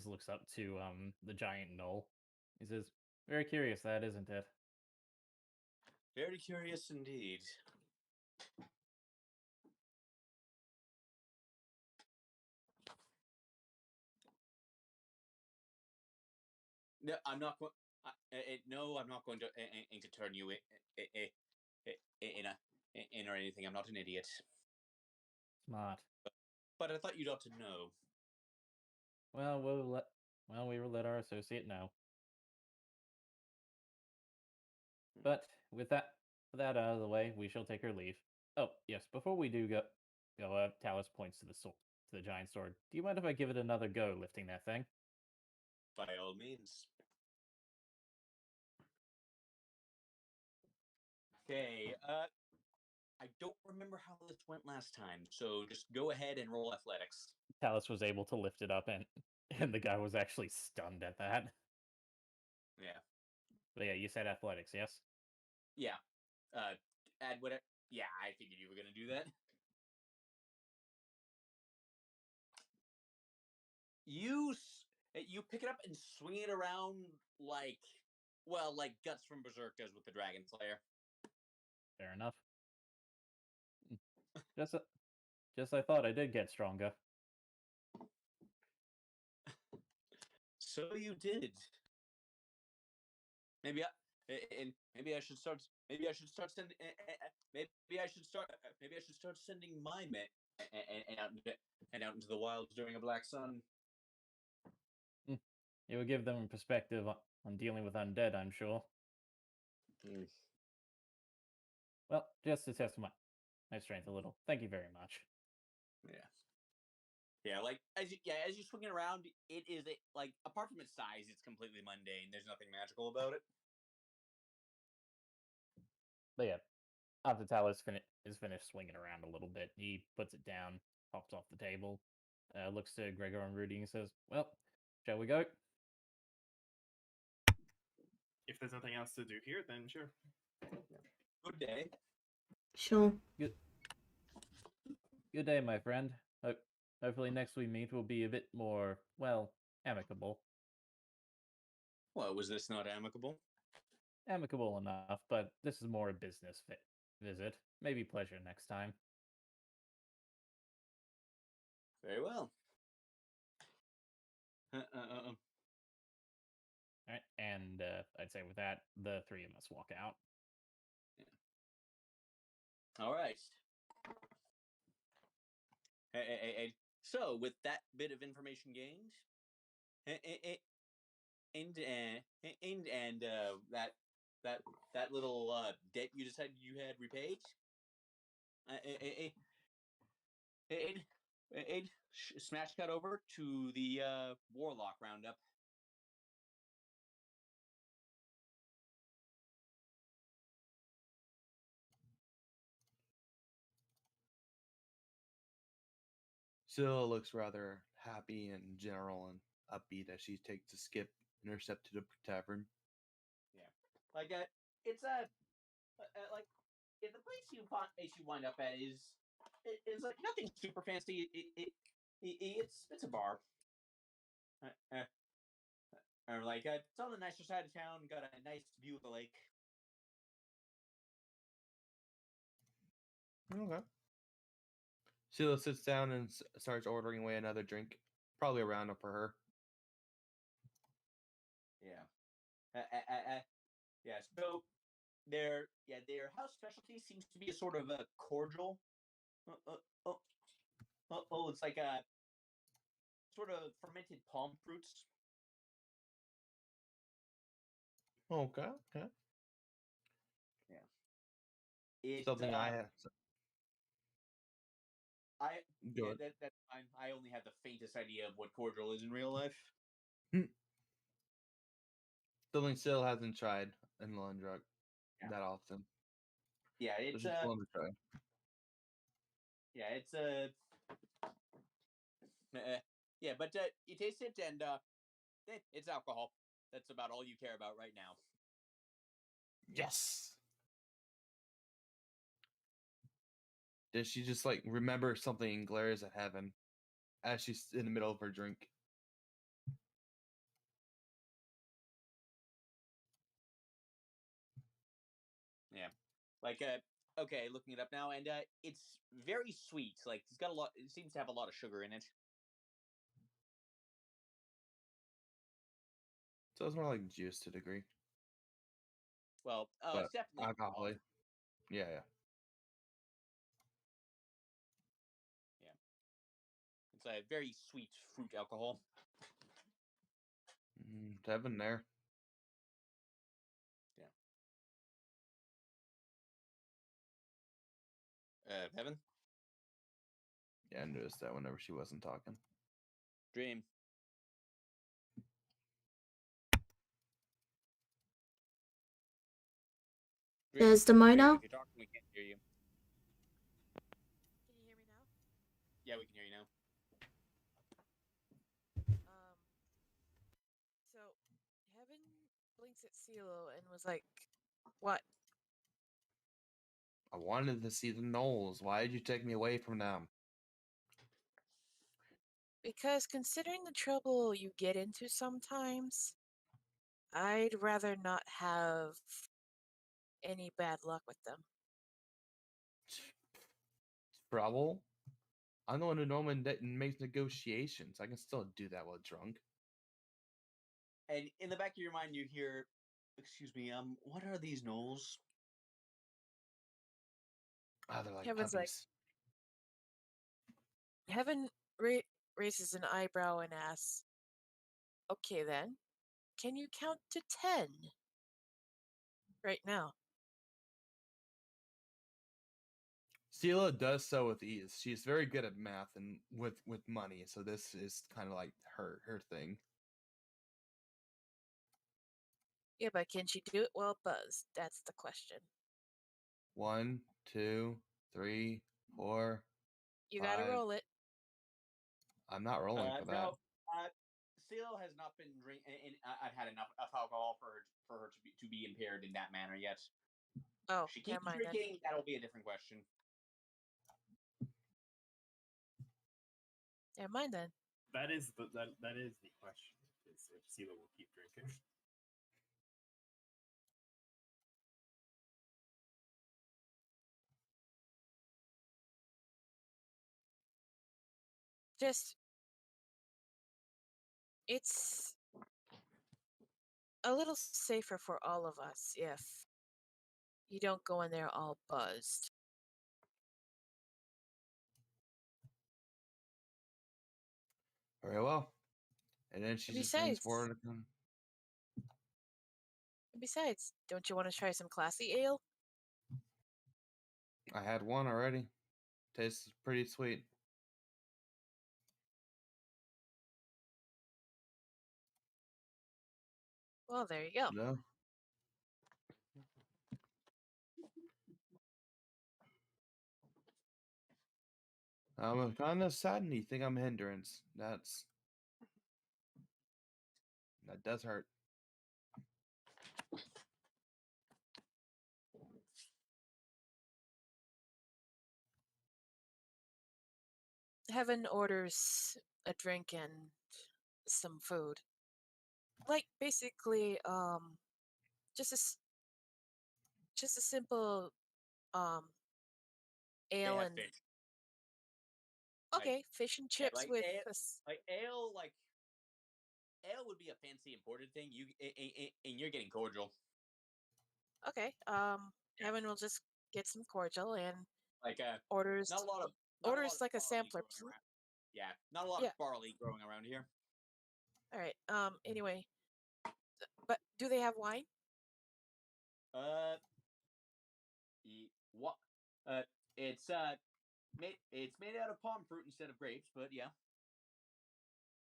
Speaker 5: looks up to the giant knoll. He says, "Very curious, that isn't it?"
Speaker 2: Very curious indeed. No, I'm not going. No, I'm not going to turn you in or anything. I'm not an idiot.
Speaker 5: Smart.
Speaker 2: But I thought you'd ought to know.
Speaker 5: Well, we will let our associate know. But with that out of the way, we shall take our leave. Oh yes, before we do go, Talus points to the giant sword. Do you mind if I give it another go lifting that thing?
Speaker 2: By all means. Okay. I don't remember how this went last time, so just go ahead and roll athletics.
Speaker 5: Talus was able to lift it up, and the guy was actually stunned at that.
Speaker 2: Yeah.
Speaker 5: But yeah, you said athletics, yes?
Speaker 2: Yeah. Add whatever. Yeah, I figured you were gonna do that. You pick it up and swing it around like, well, like Guts from Berserk does with the Dragon Slayer.
Speaker 5: Fair enough. Just I thought I did get stronger.
Speaker 2: So you did. Maybe maybe I should start sending maybe I should start sending my men and out into the wilds during a black sun.
Speaker 5: It would give them a perspective on dealing with undead, I'm sure.
Speaker 2: Mm.
Speaker 5: Well, just to test my strength a little. Thank you very much.
Speaker 2: Yeah. Yeah, like as you swing it around, it is like apart from its size, it's completely mundane. There's nothing magical about it.
Speaker 5: But yeah, after Talus is finished swinging around a little bit, he puts it down, hops off the table, looks to Gregor and Rudy and says, "Well, shall we go?"
Speaker 3: If there's nothing else to do here, then sure.
Speaker 2: Good day.
Speaker 1: Sure.
Speaker 5: Good day, my friend. Hopefully next we meet will be a bit more, well, amicable.
Speaker 2: Well, was this not amicable?
Speaker 5: Amicable enough, but this is more a business visit. Maybe pleasure next time.
Speaker 2: Very well.
Speaker 5: All right, and I'd say with that, the three of us walk out.
Speaker 2: Yeah. All right. So, with that bit of information gained, and that little debt you decided you had repaid, smash cut over to the Warlock roundup.
Speaker 6: Scylla looks rather happy and general and upbeat as she takes a skip and her step to the tavern.
Speaker 2: Yeah, like it's like the place you wind up at is like nothing super fancy. It's a bar. Or like it's on the nicer side of town. Got a nice view of the lake.
Speaker 6: Okay. Scylla sits down and starts ordering away another drink, probably a roundup for her.
Speaker 2: Yeah. Yeah. So their house specialty seems to be a sort of a cordial. It's like a sort of fermented palm fruits.
Speaker 6: Okay. Okay.
Speaker 2: Yeah. It
Speaker 6: Something I have. Good.
Speaker 2: that's fine. I only have the faintest idea of what cordial is in real life.
Speaker 6: Something Scylla hasn't tried in Lundrug that often.
Speaker 2: Yeah,
Speaker 6: So
Speaker 2: it's
Speaker 6: she's willing to try.
Speaker 2: yeah, it's yeah, but you taste it and it's alcohol. That's about all you care about right now.
Speaker 6: Yes. Does she just like remember something and glares at Heaven as she's in the middle of her drink?
Speaker 2: Yeah. Like, okay, looking it up now, and it's very sweet. Like, it's got a lot. It seems to have a lot of sugar in it.
Speaker 6: So it's more like juice to a degree,
Speaker 2: Well,
Speaker 6: but
Speaker 2: it's definitely alcohol.
Speaker 6: alcohol. Yeah, yeah.
Speaker 2: Yeah. It's a very sweet fruit alcohol.
Speaker 6: Heaven there.
Speaker 2: Heaven?
Speaker 6: Yeah, I noticed that whenever she wasn't talking.
Speaker 2: Dream.
Speaker 1: There's the
Speaker 2: Dream,
Speaker 1: Mono.
Speaker 2: if you're talking, we can't hear you.
Speaker 4: Can you hear me now?
Speaker 2: Yeah, we can hear you now.
Speaker 4: So Heaven blinks at CeeLo and was like, "What?"
Speaker 6: I wanted to see the Knolls. Why did you take me away from them?
Speaker 4: Because considering the trouble you get into sometimes, I'd rather not have any bad luck with them.
Speaker 6: Trouble? I'm the one who normally makes negotiations. I can still do that while drunk.
Speaker 2: And in the back of your mind, you hear, "Excuse me, what are these Knolls?"
Speaker 6: Ah, they're like
Speaker 4: Heaven's like,
Speaker 6: puppies.
Speaker 4: Heaven raises an eyebrow and asks, "Okay then, can you count to 10 right now?"
Speaker 6: Sela does so with ease. She's very good at math and with money, so this is kind of like her thing.
Speaker 4: Yeah, but can she do it while buzzed? That's the question.
Speaker 6: 1, 2, 3, 4,
Speaker 4: You
Speaker 6: 5.
Speaker 4: gotta roll it.
Speaker 6: I'm not rolling for that.
Speaker 2: No. CeeLo has not been drinking, and I've had enough alcohol for her to be impaired in that manner yet.
Speaker 4: Oh,
Speaker 2: She
Speaker 4: never
Speaker 2: keeps
Speaker 4: mind then.
Speaker 2: drinking. That'll be a different question.
Speaker 4: Never mind then.
Speaker 3: That is the question. Is if Sela will keep drinking.
Speaker 4: Just, it's a little safer for all of us if you don't go in there all buzzed.
Speaker 6: Very well. And then she just leans forward and
Speaker 4: Besides, don't you want to try some classy ale?
Speaker 6: I had one already. Tastes pretty sweet.
Speaker 4: Well, there you go.
Speaker 6: No. I'm kind of saddened. You think I'm a hindrance? That does hurt.
Speaker 4: Heaven orders a drink and some food. Like basically, just just a simple
Speaker 2: They
Speaker 4: ale
Speaker 2: have
Speaker 4: and
Speaker 2: fish.
Speaker 4: okay, fish and
Speaker 2: Yeah,
Speaker 4: chips with
Speaker 2: like ale, like ale would be a fancy imported thing. And you're getting cordial.
Speaker 4: okay. Heaven will just get some cordial and
Speaker 2: Like
Speaker 4: orders
Speaker 2: not a lot of
Speaker 4: like a
Speaker 2: barley
Speaker 4: sampler.
Speaker 2: growing around. Yeah, not a lot of
Speaker 4: Yeah.
Speaker 2: barley growing around here.
Speaker 4: All right. Anyway, but do they have wine?
Speaker 2: Uh, what? Uh, it's made out of palm fruit instead of grapes, but yeah.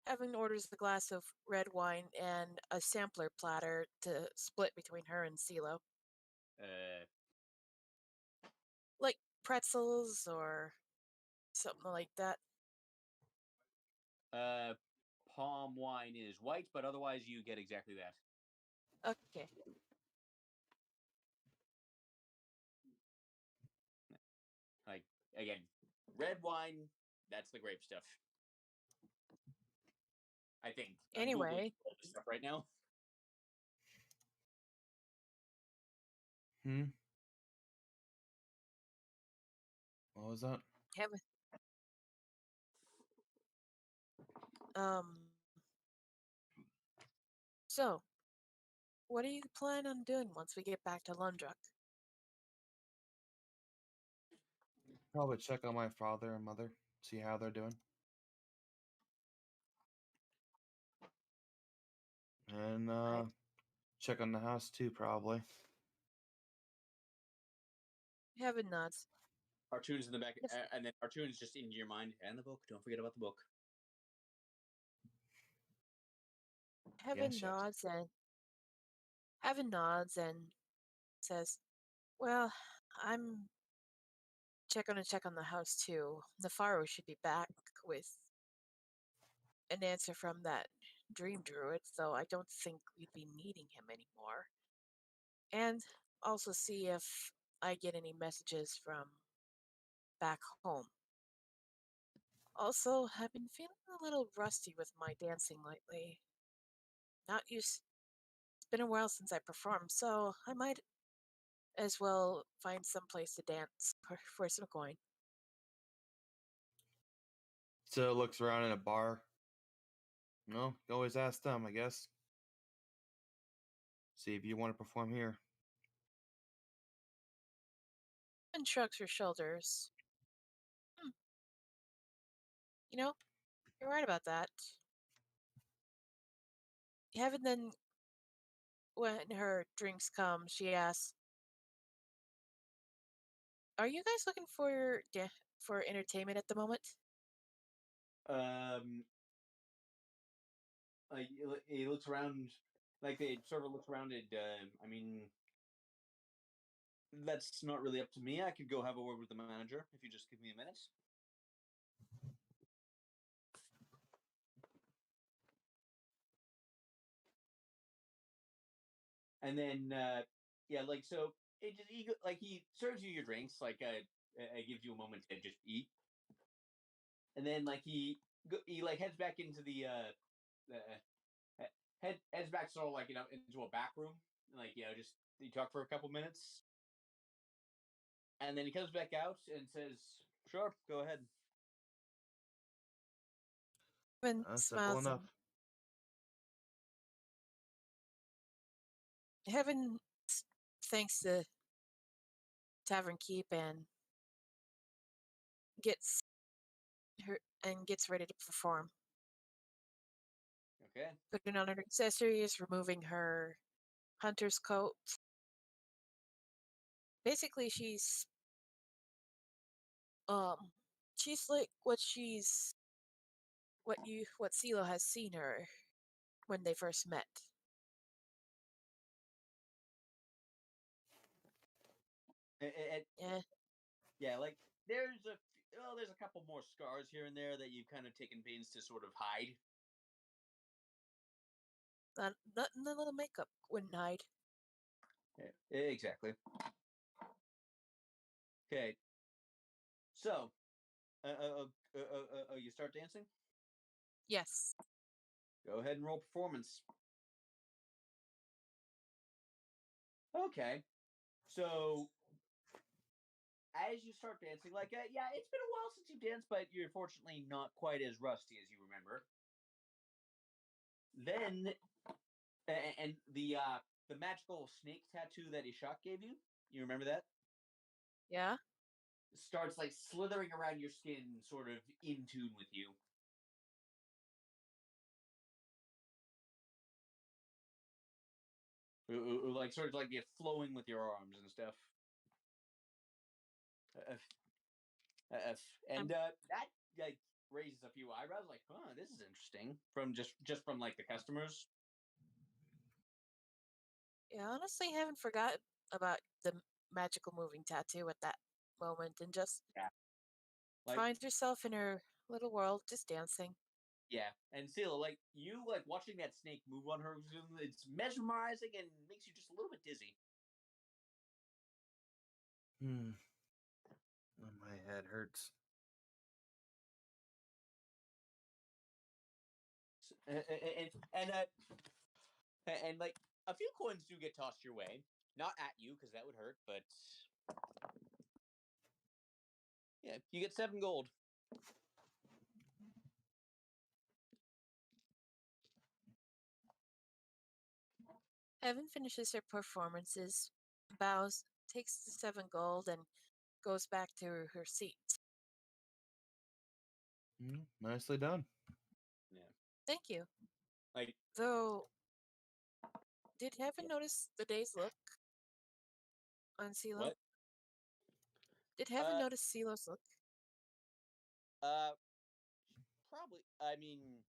Speaker 4: Heaven orders a glass of red wine and a sampler platter to split between her and CeeLo.
Speaker 2: Uh,
Speaker 4: Like pretzels or something like that.
Speaker 2: palm wine is white, but otherwise you get exactly that.
Speaker 4: Okay.
Speaker 2: Like again, red wine. That's the grape stuff. I think. I'm googling
Speaker 4: Anyway,
Speaker 2: all this stuff right now.
Speaker 6: Hmm. What was that?
Speaker 4: have um. So, what do you plan on doing once we get back to Lundruck?
Speaker 6: Probably check on my father and mother, see how they're doing. And
Speaker 4: Right.
Speaker 6: check on the house too, probably.
Speaker 4: Heaven nods.
Speaker 2: Cartoons in the back,
Speaker 4: Yes.
Speaker 2: and then cartoons just into your mind, and the book. Don't forget about the book.
Speaker 4: Heaven
Speaker 6: Yes, yes.
Speaker 4: nods and Heaven nods and says, "Well, I'm gonna check on the house too. The Faro should be back with an answer from that dream druid, though I don't think we'd be needing him anymore. And also see if I get any messages from back home. Also, I've been feeling a little rusty with my dancing lately. Not used. It's been a while since I performed, so I might as well find some place to dance for some coin."
Speaker 6: So looks around in a bar. No, you always ask them, I guess. See if you want to perform here.
Speaker 4: And shrugs her shoulders. You know, you're right about that. Heaven then, when her drinks come, she asks, "Are you guys looking for entertainment at the moment?"
Speaker 2: Um, like he looks around, like they sort of look around at. I mean, that's not really up to me. I could go have a word with the manager if you just give me a minute. And then, yeah, like so, like he serves you your drinks, like gives you a moment to just eat, and then like he like heads back into the heads back sort of like into a back room, like just you talk for a couple minutes, and then he comes back out and says, "Sure, go ahead."
Speaker 4: Heaven
Speaker 6: Simple
Speaker 4: smiles
Speaker 6: enough.
Speaker 4: and Heaven thanks the tavern keep and gets gets ready to perform.
Speaker 2: Okay.
Speaker 4: Putting on her accessories, removing her hunter's coat. Basically, um she's like what CeeLo has seen her when they first met. Yeah,
Speaker 2: Yeah, like there's a couple more scars here and there that you've kind of taken pains to sort of hide.
Speaker 4: not in the little makeup wouldn't hide.
Speaker 2: Yeah, exactly. Okay, so you start dancing.
Speaker 4: Yes.
Speaker 2: Go ahead and roll performance. Okay, so as you start dancing, like yeah, it's been a while since you danced, but you're fortunately not quite as rusty as you remember. Then and the magical snake tattoo that Ishak gave you, you remember that?
Speaker 4: Yeah.
Speaker 2: Starts like slithering around your skin, sort of in tune with you. Like sort of like get flowing with your arms and stuff. And that like raises a few eyebrows. Like, huh, this is interesting. From just from like the customers.
Speaker 4: Yeah, honestly, I haven't forgotten about the magical moving tattoo at that moment and just
Speaker 2: Yeah. Like
Speaker 4: finds herself in her little world, just dancing.
Speaker 2: Yeah, and still, like you, like watching that snake move on her, it's mesmerizing and makes you just a little bit dizzy.
Speaker 6: Oh, my head hurts.
Speaker 2: And like a few coins do get tossed your way, not at you because that would hurt, but yeah, you get 7 gold.
Speaker 4: Evan finishes her performances, bows, takes the 7 gold, and goes back to her seat.
Speaker 6: Nicely done.
Speaker 2: Yeah,
Speaker 4: Thank you.
Speaker 2: like
Speaker 4: Though, did Heaven
Speaker 2: Yeah.
Speaker 4: notice the day's look on CeeLo?
Speaker 2: what?
Speaker 4: Did Heaven
Speaker 2: Uh,
Speaker 4: notice CeeLo's look?
Speaker 2: Probably. I mean,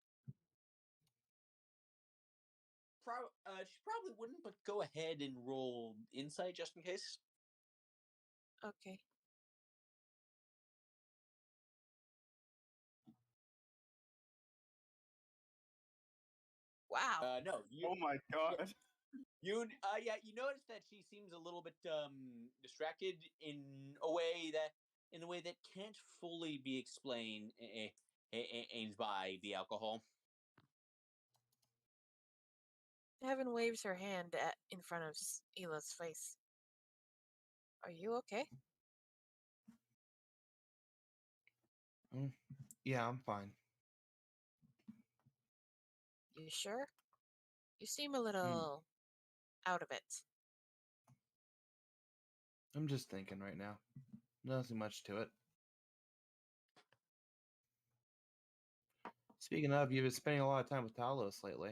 Speaker 2: she probably wouldn't, but go ahead and roll insight just in case.
Speaker 4: Okay. Wow.
Speaker 2: No, you.
Speaker 3: Oh my god.
Speaker 2: Yeah, you notice that she seems a little bit distracted in a way that can't fully be explained by the alcohol.
Speaker 4: Heaven waves her hand in front of Ela's face. Are you okay?
Speaker 6: Yeah, I'm fine.
Speaker 4: You sure? You seem a little out of it.
Speaker 6: I'm just thinking right now. Nothing much to it. Speaking of, you've been spending a lot of time with Talos lately.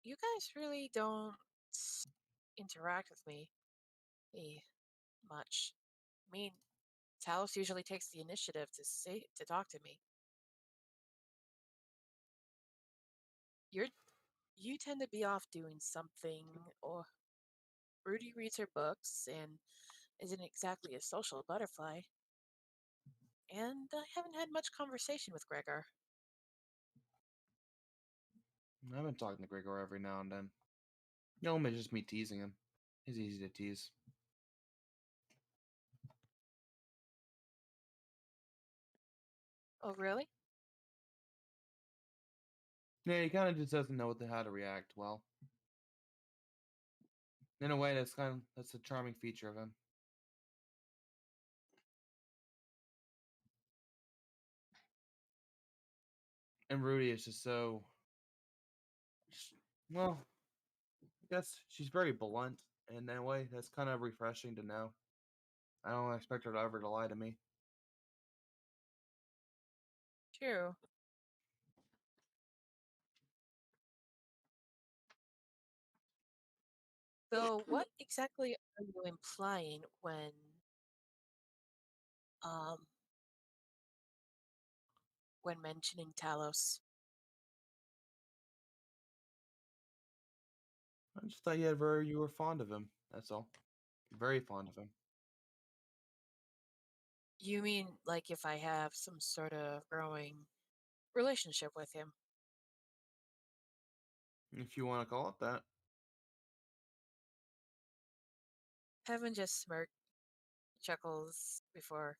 Speaker 4: You guys really don't interact with me much. I mean, Talos usually takes the initiative to talk to me. You tend to be off doing something, or Rudy reads her books and isn't exactly a social butterfly. And I haven't had much conversation with Gregor.
Speaker 6: I've been talking to Gregor every now and then. Normally just me teasing him. He's easy to tease.
Speaker 4: Oh, really?
Speaker 6: Yeah, he kind of just doesn't know how to react well. In a way, that's a charming feature of him. And Rudy is just so. Well, I guess she's very blunt, and in a way, that's kind of refreshing to know. I don't expect her to ever to lie to me.
Speaker 4: True. So, what exactly are you implying um when mentioning Talos?
Speaker 6: I just thought you were fond of him. That's all. Very fond of him.
Speaker 4: You mean like if I have some sort of growing relationship with him?
Speaker 6: If you want to call it that.
Speaker 4: Heaven just chuckles before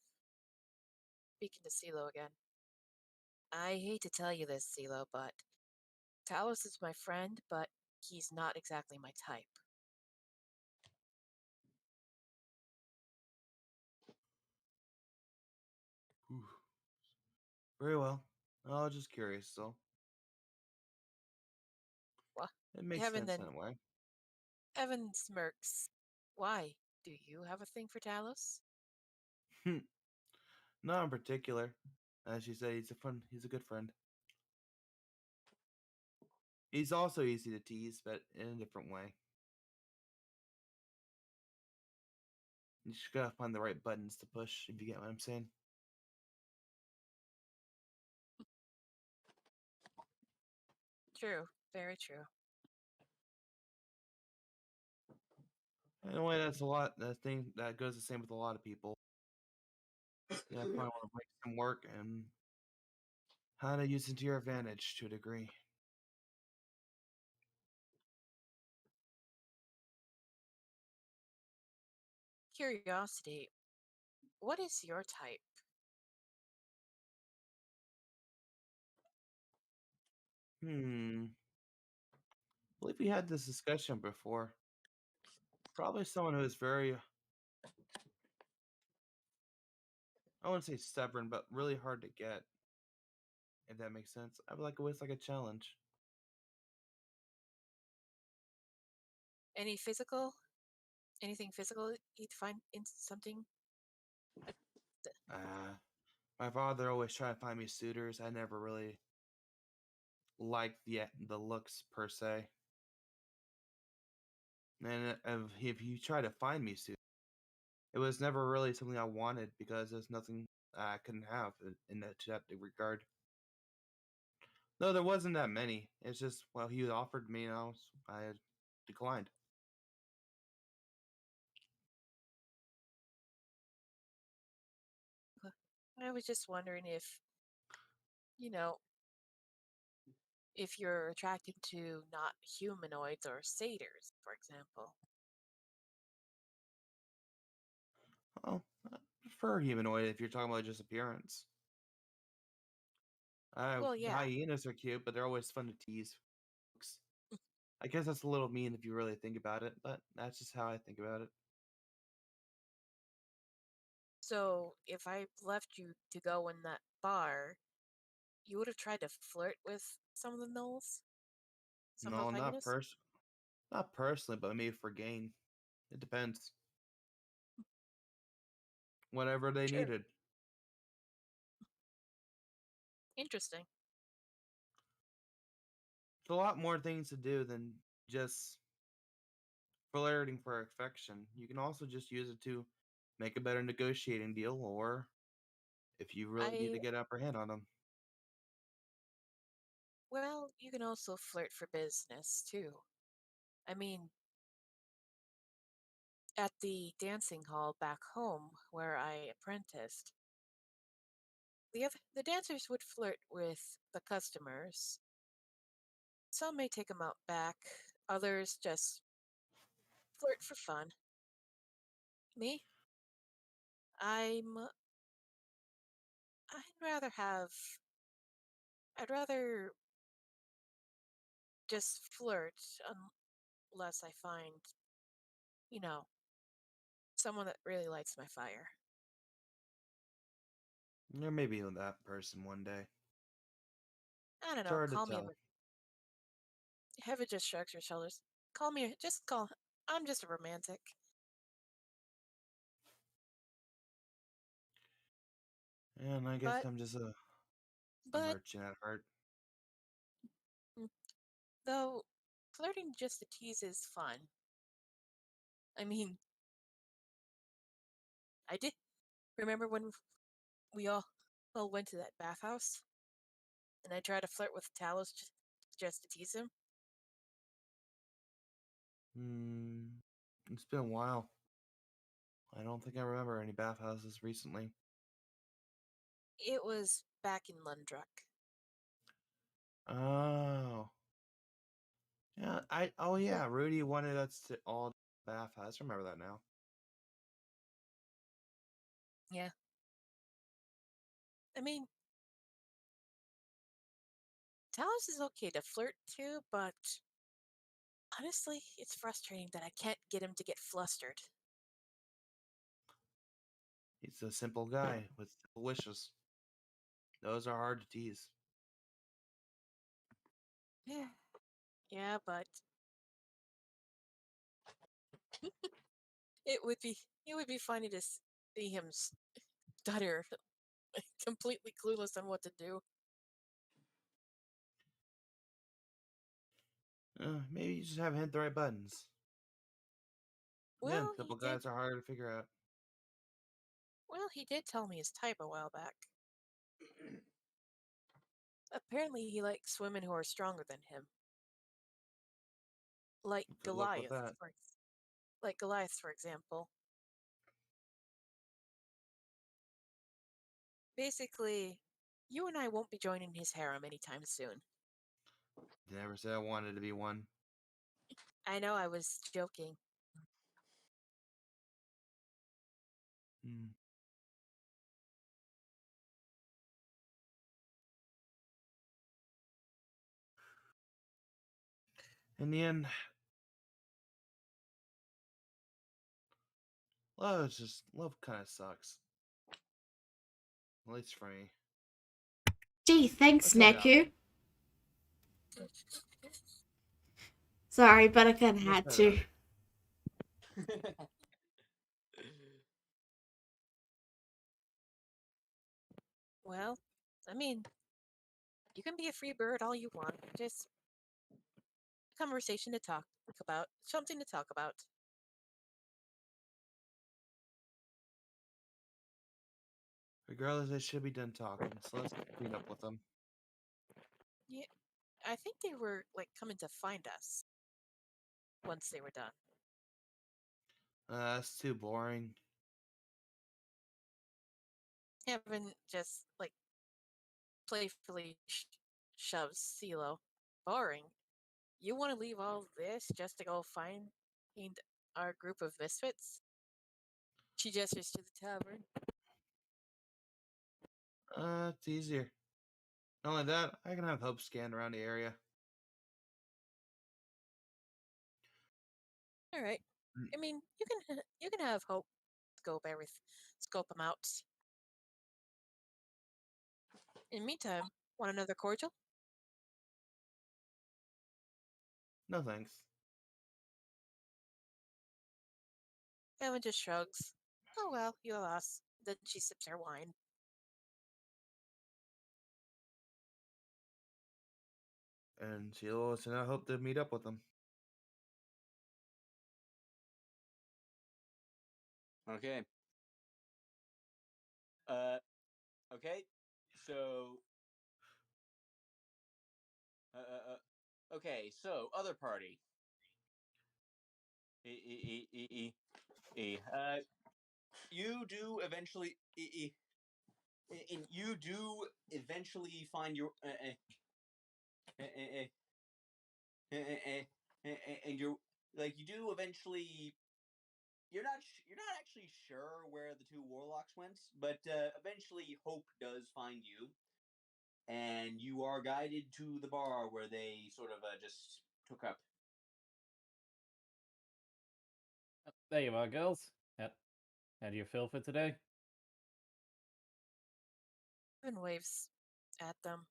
Speaker 4: speaking to CeeLo again. I hate to tell you this, CeeLo, but Talos is my friend, but he's not exactly my type.
Speaker 6: Whew. Very well. I was just curious, so
Speaker 4: What?
Speaker 6: it makes
Speaker 4: Heaven
Speaker 6: sense
Speaker 4: then
Speaker 6: in a way.
Speaker 4: Evan smirks. Why? Do you have a thing for Talos?
Speaker 6: Not in particular. As you say, he's a good friend. He's also easy to tease, but in a different way. You just gotta find the right buttons to push, if you get what I'm saying.
Speaker 4: True. Very true.
Speaker 6: In a way, that's a lot. That thing that goes the same with a lot of people. Yeah, I probably want to break some work and how to use it to your advantage to a degree.
Speaker 4: Curiosity. What is your type?
Speaker 6: I believe we had this discussion before. Probably someone who is very, I wouldn't say stubborn, but really hard to get. If that makes sense. I would like always like a challenge.
Speaker 4: Any physical? Anything physical you'd find in something?
Speaker 6: My father always tried to find me suitors. I never really liked the looks per se. And if you try to find me suitors, it was never really something I wanted because there's nothing I couldn't have in that regard. No, there wasn't that many. It's just well, he offered me, and I declined.
Speaker 4: I was just wondering if, you know, if you're attracted to not humanoids or satyrs, for example.
Speaker 6: Oh, I prefer humanoid if you're talking about just appearance.
Speaker 4: Well, yeah,
Speaker 6: Hyenas are cute, but they're always fun to tease. I guess that's a little mean if you really think about it, but that's just how I think about it.
Speaker 4: so if I left you to go in that bar, you would have tried to flirt with some of the gnolls? Some of
Speaker 6: No,
Speaker 4: the hyenas?
Speaker 6: not personally, but maybe for gain. It depends. Whatever they
Speaker 4: Sure.
Speaker 6: needed.
Speaker 4: Interesting.
Speaker 6: There's a lot more things to do than just flirting for affection. You can also just use it to make a better negotiating deal, or if you really need
Speaker 4: I,
Speaker 6: to get upper hand on them.
Speaker 4: well, you can also flirt for business, too. I mean, at the dancing hall back home where I apprenticed, the dancers would flirt with the customers. Some may take them out back, others just flirt for fun. Me, I'm I'd rather have I'd rather just flirt unless I find, you know, someone that really lights my fire.
Speaker 6: Or maybe that person one day.
Speaker 4: I don't
Speaker 6: It's
Speaker 4: know,
Speaker 6: hard to
Speaker 4: call me a
Speaker 6: tell.
Speaker 4: Heaven just shrugs her shoulders. Just call I'm just a romantic.
Speaker 6: And I guess
Speaker 4: But
Speaker 6: I'm just a
Speaker 4: but
Speaker 6: merchant at heart.
Speaker 4: mm, though flirting just to tease is fun. I mean, I did remember when we all went to that bathhouse and I tried to flirt with Talos just to tease him.
Speaker 6: It's been a while. I don't think I remember any bathhouses recently.
Speaker 4: It was back in Lundruck.
Speaker 6: Oh. Yeah,
Speaker 4: Well,
Speaker 6: yeah, Rudy wanted us to all bathhouse. I remember that now.
Speaker 4: yeah. I mean, Talos is okay to flirt too, but honestly, it's frustrating that I can't get him to get flustered.
Speaker 6: He's a simple guy with simple wishes. Those are hard to tease.
Speaker 4: Yeah. Yeah, but it would be it would be funny to see him stutter, completely clueless on what to do.
Speaker 6: Maybe you just haven't hit the right buttons. Again,
Speaker 4: Well,
Speaker 6: simple guys are harder to figure out.
Speaker 4: he did tell me his type a while back. Apparently, he likes women who are stronger than him, like
Speaker 6: Good luck with that.
Speaker 4: Like Goliath, for example. Basically, You and I won't be joining his harem anytime soon.
Speaker 6: Never said I wanted to be one.
Speaker 4: I know I was joking.
Speaker 6: Hmm. In the end, love kind of sucks. At least for me.
Speaker 1: Gee, thanks,
Speaker 6: Let's head out.
Speaker 1: Neku. Sorry, but I kinda
Speaker 6: Let's
Speaker 1: had
Speaker 6: head
Speaker 1: to.
Speaker 6: out.
Speaker 4: Well, I mean, you can be a free bird all you want. Just conversation to talk about, something to talk about.
Speaker 6: Regardless, I should be done talking, so let's meet up with them.
Speaker 4: Yeah, I think they were like coming to find us once they were done.
Speaker 6: That's too boring.
Speaker 4: Evan just like playfully shoves CeeLo. Boring. You want to leave all this just to go find our group of misfits? She gestures to the tavern.
Speaker 6: It's easier. Not only that, I can have Hope scan around the area.
Speaker 4: All right.
Speaker 6: Mm.
Speaker 4: I mean, you can have Hope scope them out. In the meantime, want another cordial?
Speaker 6: No thanks.
Speaker 4: Evan just shrugs. Oh well, you lost. Then she sips her wine.
Speaker 6: And she'll send out Hope to meet up with them.
Speaker 2: Okay. Okay. So. Okay. So, other party. You do eventually. And you do eventually find your. And you're like you do eventually. You're not actually sure where the two warlocks went, but eventually Hope does find you, and you are guided to the bar where they sort of just took up.
Speaker 5: There you are, girls. How do you feel for today?
Speaker 4: Evan waves at them.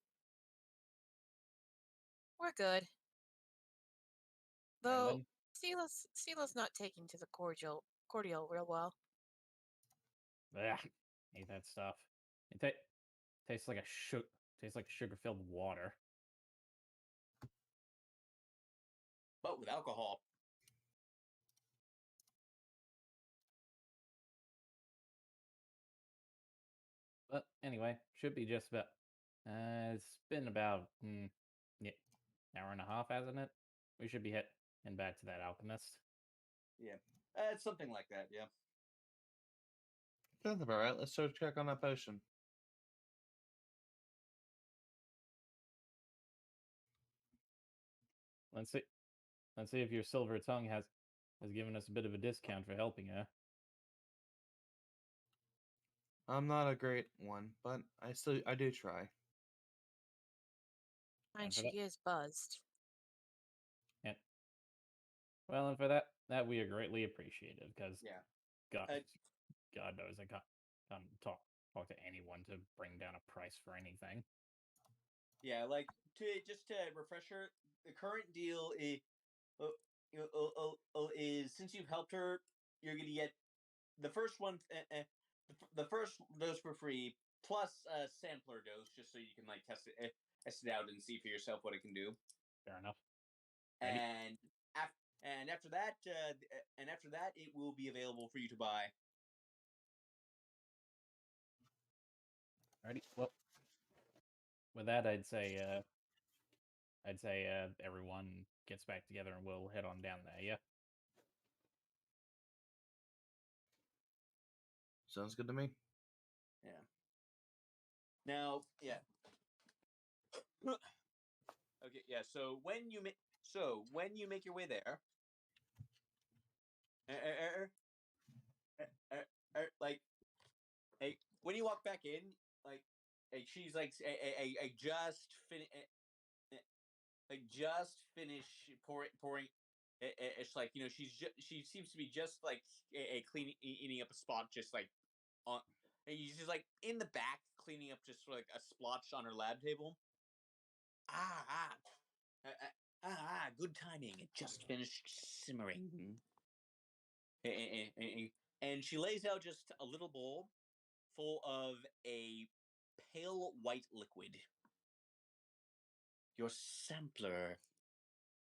Speaker 4: We're good.
Speaker 5: Right
Speaker 4: Though
Speaker 5: then.
Speaker 4: Steela's not taking to the cordial real well.
Speaker 5: Ugh, hate that stuff. It tastes like tastes like sugar-filled water.
Speaker 2: But with alcohol.
Speaker 5: But anyway, should be just about. It's been about yeah, hour and a half, hasn't it? We should be heading back to that alchemist.
Speaker 2: Yeah, it's something like that. Yeah.
Speaker 6: That's about right. Let's go check on that potion.
Speaker 5: Let's see. Let's see if your silver tongue has given us a bit of a discount for helping her.
Speaker 6: I'm not a great one, but I do try.
Speaker 4: And
Speaker 5: And for
Speaker 4: she
Speaker 5: that,
Speaker 4: is buzzed.
Speaker 5: and well, and for that we are greatly appreciative because
Speaker 2: Yeah.
Speaker 5: God,
Speaker 2: Uh,
Speaker 5: God knows I can't talk to anyone to bring down a price for anything.
Speaker 2: yeah. Like to refresh her, the current deal is since you've helped her, you're gonna get the first one, the first dose for free, plus a sampler dose, just so you can like test it out and see for yourself what it can do.
Speaker 5: Fair enough. Ready?
Speaker 2: And after that, it will be available for you to buy.
Speaker 5: Ready? Well, with that, I'd say everyone gets back together and we'll head on down there. Yeah.
Speaker 6: Sounds good to me.
Speaker 2: Yeah. Now, yeah. Okay, yeah. So when you make your way there, like, hey, when you walk back in, she's like, just finish pouring. It's like, she seems to be just like a cleaning, eating up a spot, just like on. And she's like in the back cleaning up just like a splotch on her lab table. Ah, ah, good timing. It just finished simmering. And she lays out just a little bowl full of a pale white liquid. Your sampler.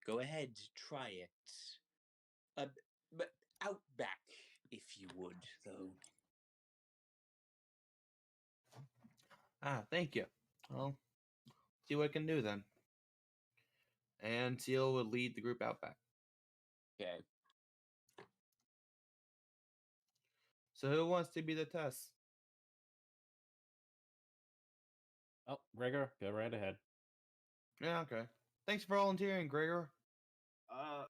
Speaker 2: Go ahead, try it. But out back, if you would, though.
Speaker 6: Thank you. Well, see what I can do then. And Seal would lead the group out back.
Speaker 2: Okay.
Speaker 6: So who wants to be the test?
Speaker 5: Oh, Gregor, go right ahead.
Speaker 6: Yeah, okay. Thanks for volunteering, Gregor.
Speaker 3: All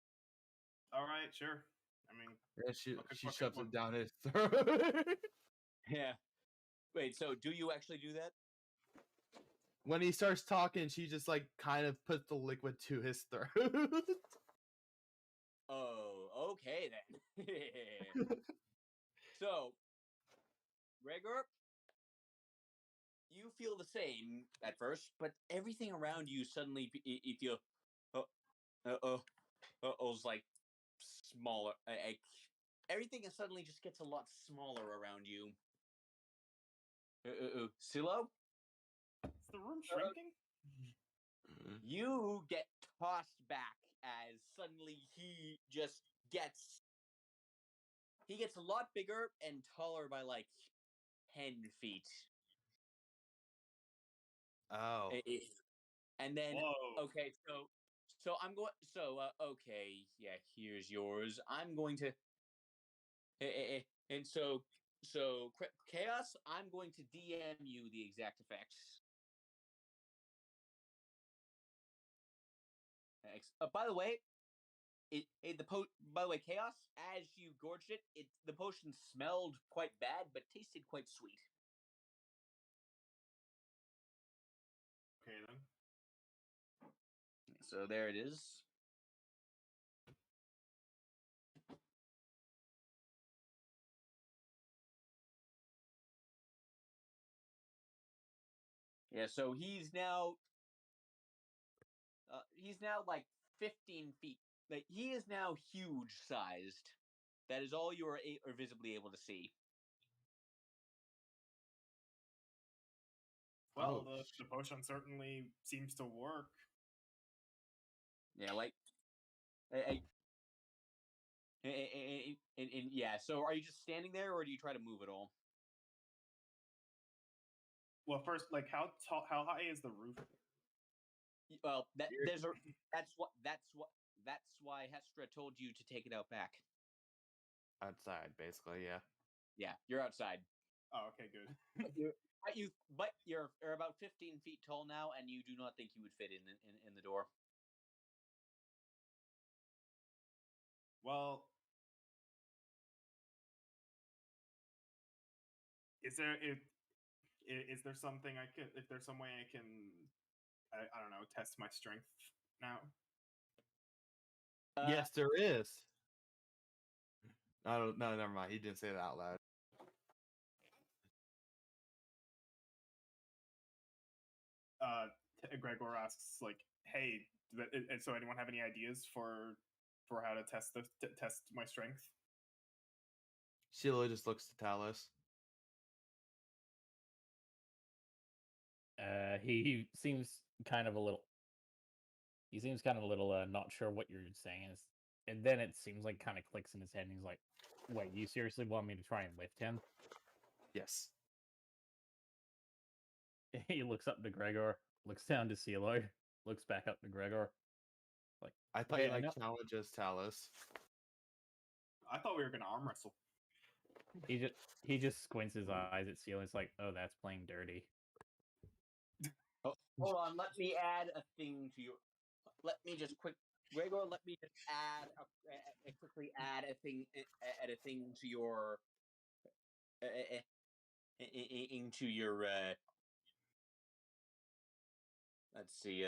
Speaker 3: right, sure. I mean,
Speaker 6: Yeah, she
Speaker 3: What-
Speaker 6: shoves
Speaker 3: what-
Speaker 6: it down his throat.
Speaker 2: Yeah. Wait, so do you actually do that?
Speaker 6: When he starts talking, she just like kind of puts the liquid to his throat.
Speaker 2: Oh, okay then. So, Gregor, you feel the same at first, but everything around you suddenly, you feel, is like smaller. Everything suddenly just gets a lot smaller around you. Silo,
Speaker 3: Is the room shrinking?
Speaker 2: you get tossed back as suddenly he gets a lot bigger and taller by like 10 feet.
Speaker 6: Oh.
Speaker 2: And then,
Speaker 3: Whoa.
Speaker 2: okay, okay, yeah, here's yours. I'm going to, and so Chaos, I'm going to DM you the exact effects. By the way, by the way, Chaos, as you gorged it, the potion smelled quite bad, but tasted quite sweet.
Speaker 3: Okay then.
Speaker 2: So there it is. Yeah, so he's now like 15 feet. Like, he is now huge sized. That is all you are visibly able to see.
Speaker 3: Well,
Speaker 6: Oh,
Speaker 3: the potion certainly seems to work.
Speaker 2: Yeah, like, I, and yeah. So are you just standing there, or do you try to move at all?
Speaker 3: Well, first, like, how high is the roof?
Speaker 2: Well,
Speaker 6: You're-
Speaker 2: that's why Hestra told you to take it out back.
Speaker 6: outside, basically, yeah.
Speaker 2: Yeah, you're outside.
Speaker 3: Oh, okay, good.
Speaker 2: But you're about 15 feet tall now, and you do not think you would fit in the door.
Speaker 3: Well, is there something I could, if there's some way I can, I don't know, test my strength now?
Speaker 6: Yes, there is. I don't. No, never mind. He didn't say that out loud.
Speaker 3: Gregor asks, like, hey, so anyone have any ideas for how to test my strength?
Speaker 6: Sheila just looks to Talos.
Speaker 5: He seems kind of a little. He seems kind of a little not sure what you're saying is, and then it seems like kind of clicks in his head, and he's like, "Wait, you seriously want me to try and lift him?"
Speaker 6: Yes.
Speaker 5: He looks up to Gregor, looks down to CeeLo, looks back up to Gregor. Like,
Speaker 6: I thought
Speaker 5: "Wait,
Speaker 6: you
Speaker 5: I know."
Speaker 6: like challenges, Talos.
Speaker 3: I thought we were gonna arm wrestle.
Speaker 5: He just squints his eyes at CeeLo. It's like, "Oh, that's playing dirty."
Speaker 2: Hold on, let me add a thing to your. Let me just Gregor. Let me just add quickly add a thing to your into your. Let's see.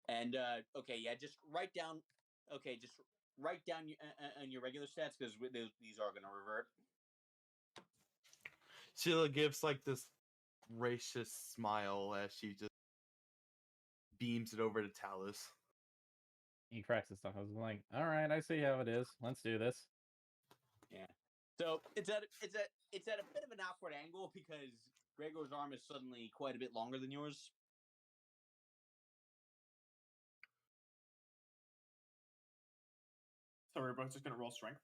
Speaker 2: And okay, yeah, just write down. Okay, just write down on your regular stats because these are going to revert.
Speaker 6: Sheila gives like this gracious smile as she just beams it over to Talus.
Speaker 5: He cracks his stuff. I was like, all right, I see how it is. Let's do this.
Speaker 2: Yeah. So it's at a bit of an awkward angle because Gregor's arm is suddenly quite a bit longer than yours.
Speaker 3: So we're both just gonna roll strength.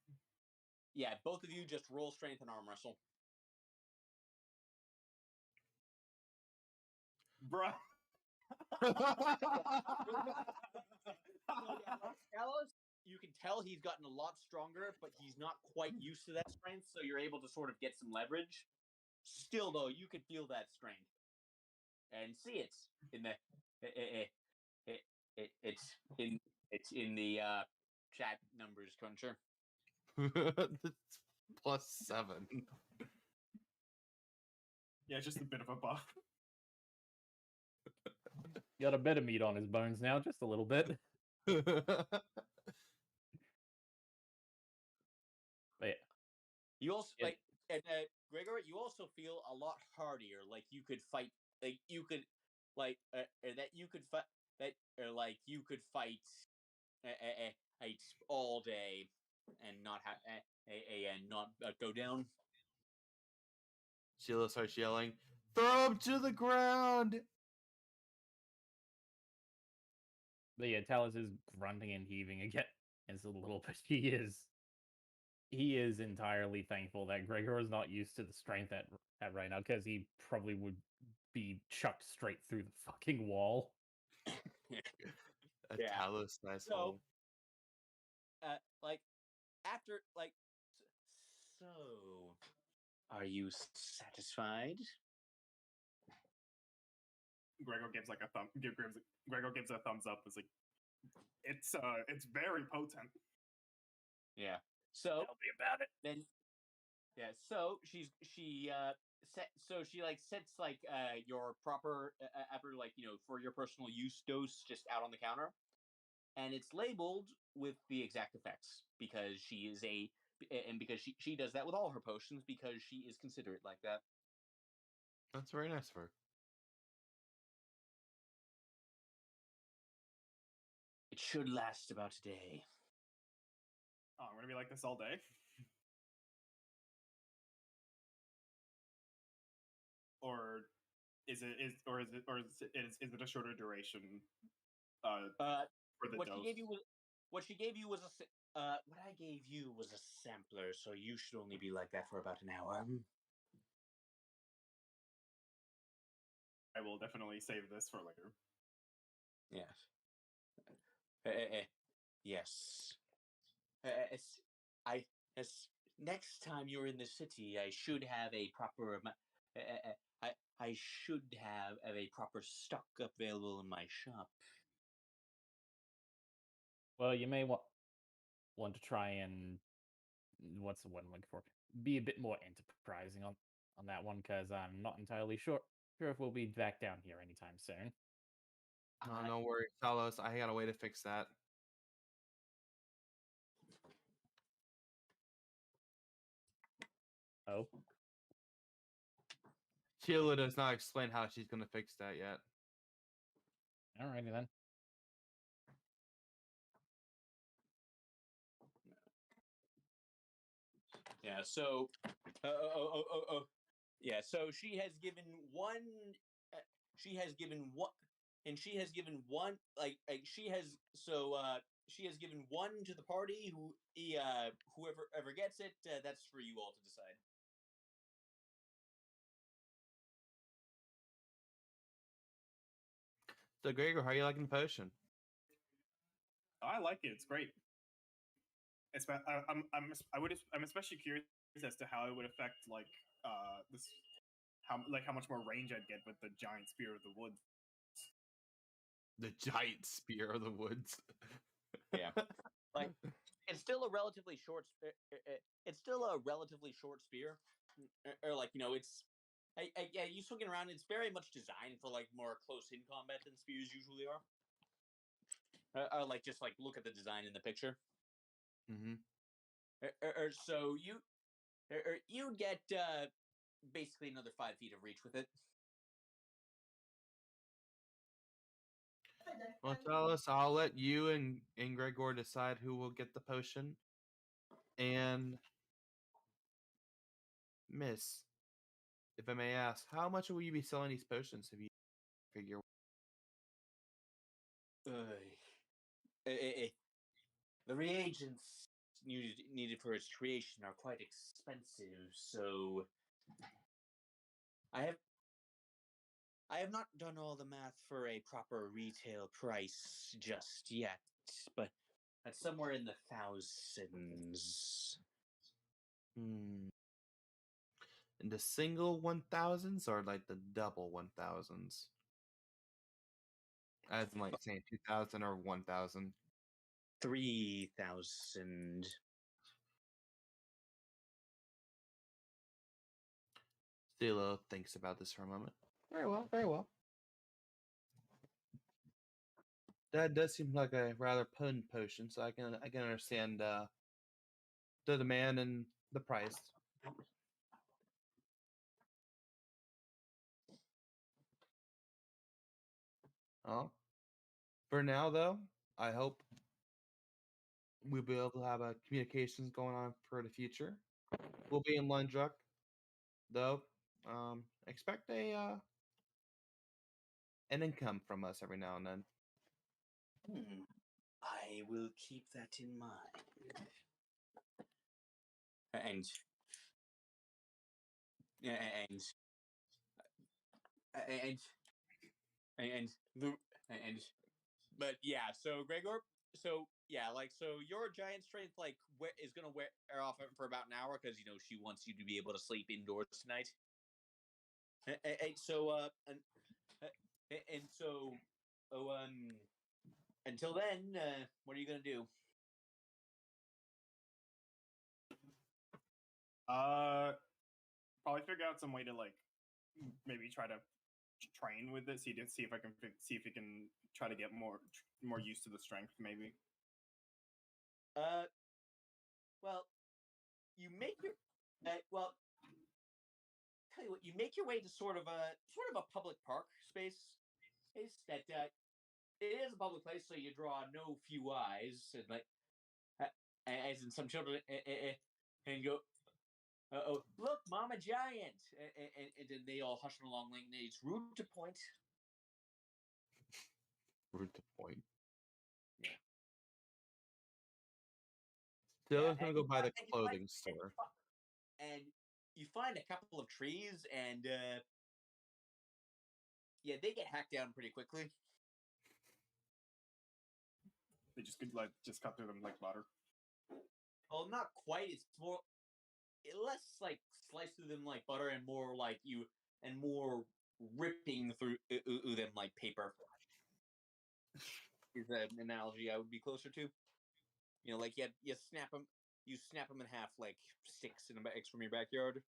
Speaker 2: Yeah, both of you just roll strength and arm wrestle.
Speaker 3: Bruh.
Speaker 2: Alice, you can tell he's gotten a lot stronger, but he's not quite used to that strength, so you're able to sort of get some leverage. Still, though, you can feel that strength and see it's in the it's in the chat numbers, Cruncher.
Speaker 6: +7.
Speaker 3: Yeah, just a bit of a buff.
Speaker 5: Got a bit of meat on his bones now, just a little bit. But yeah.
Speaker 2: You also
Speaker 5: Yeah.
Speaker 2: like, and Gregor, you also feel a lot hardier. Like you could fight, like you could, like that you could fight that, like you could fight all day and not have and not go down.
Speaker 6: Sheila starts yelling, "Throw him to the ground!"
Speaker 5: But yeah, Talus is grunting and heaving again. It's a little bit. He is entirely thankful that Gregor is not used to the strength at right now, because he probably would be chucked straight through the fucking wall.
Speaker 6: A
Speaker 2: Yeah.
Speaker 6: Talus nice
Speaker 2: So,
Speaker 6: hole.
Speaker 2: like after like, so are you satisfied?
Speaker 3: Gregor gives like a thumb. Gregor gives a thumbs up. It's like it's very potent.
Speaker 2: Yeah. So
Speaker 5: Tell me about it.
Speaker 2: then, yeah. So she like sets like your proper after like for your personal use dose just out on the counter, and it's labeled with the exact effects because she is and because she does that with all her potions because she is considerate like that.
Speaker 6: That's very nice of her.
Speaker 2: It should last about a day.
Speaker 3: Oh, I'm gonna be like this all day. Or is it a shorter duration? For the
Speaker 2: What
Speaker 3: dose.
Speaker 2: she gave you was what I gave you was a sampler, so you should only be like that for about an hour.
Speaker 3: I will definitely save this for later.
Speaker 2: Yes. Yes. Next time you're in the city, I should have a proper. I should have a proper stock available in my shop.
Speaker 5: Well, you may want to try and what's the word I'm looking for? Be a bit more enterprising on that one, because I'm not entirely sure if we'll be back down here anytime soon.
Speaker 6: Oh, no worries, Talos. I got a way to fix that.
Speaker 5: Oh,
Speaker 6: Sheila does not explain how she's going to fix that yet.
Speaker 5: alrighty then.
Speaker 2: Yeah. So. Yeah. So she has given one. She has given one. And she has given one. She has. So. She has given one to the party. Whoever ever gets it, that's for you all to decide.
Speaker 6: So, Gregor, how are you liking the potion?
Speaker 3: I like it. It's great. I'm especially curious as to how it would affect like this, how much more range I'd get with the giant spear of the woods.
Speaker 6: The giant spear of the woods.
Speaker 2: Yeah. Like, it's still a relatively short. It's still a relatively short spear, or like it's. Yeah, you swing it around. It's very much designed for like more close-in combat than spears usually are. Like just like look at the design in the picture.
Speaker 6: Mm-hmm.
Speaker 2: So you get basically another 5 feet of reach with it.
Speaker 6: Well, tell us. I'll let you and Gregor decide who will get the potion. And Miss, if I may ask, how much will you be selling these potions if you figure?
Speaker 2: The reagents needed for its creation are quite expensive, so I have I have not done all the math for a proper retail price just yet, but that's somewhere in the thousands.
Speaker 6: Hmm. In the single 1000s or like the double 1000s? As in like saying 2000 or 1000.
Speaker 2: 3,000.
Speaker 6: Zilo thinks about this for a moment. Very well, very well. That does seem like a rather potent potion, so I can understand the demand and the price. Oh, for now though, I hope we'll be able to have communications going on for the future. We'll be in Lundruck, though. Expect an income from us every now and then.
Speaker 2: I will keep that in mind. And and and and the and but yeah. So Gregor, so your giant strength is gonna wear off for about an hour because she wants you to be able to sleep indoors tonight. And so and so oh until then, what are you gonna do?
Speaker 3: Probably figure out some way to maybe try to train with it. See if I can see if you can try to get more used to the strength. Maybe.
Speaker 2: Well, you make your well. Tell you what, you make your way to sort of a public park space. Is that it is a public place, so you draw no few eyes, and as in some children, and go, oh, look, Mama Giant, and then they all hush along like it's rude to point.
Speaker 6: Rude to point.
Speaker 2: Yeah.
Speaker 6: Dylan's gonna
Speaker 2: And
Speaker 6: go by the
Speaker 2: and
Speaker 6: clothing store.
Speaker 2: and you find a couple of trees, and yeah, they get hacked down pretty quickly.
Speaker 3: They just could just cut through them like butter.
Speaker 2: Well, not quite. It's more less like slice through them like butter, and more like more ripping through them like paper. Is an analogy I would be closer to. Like you snap them, in half like sticks in a X from your backyard.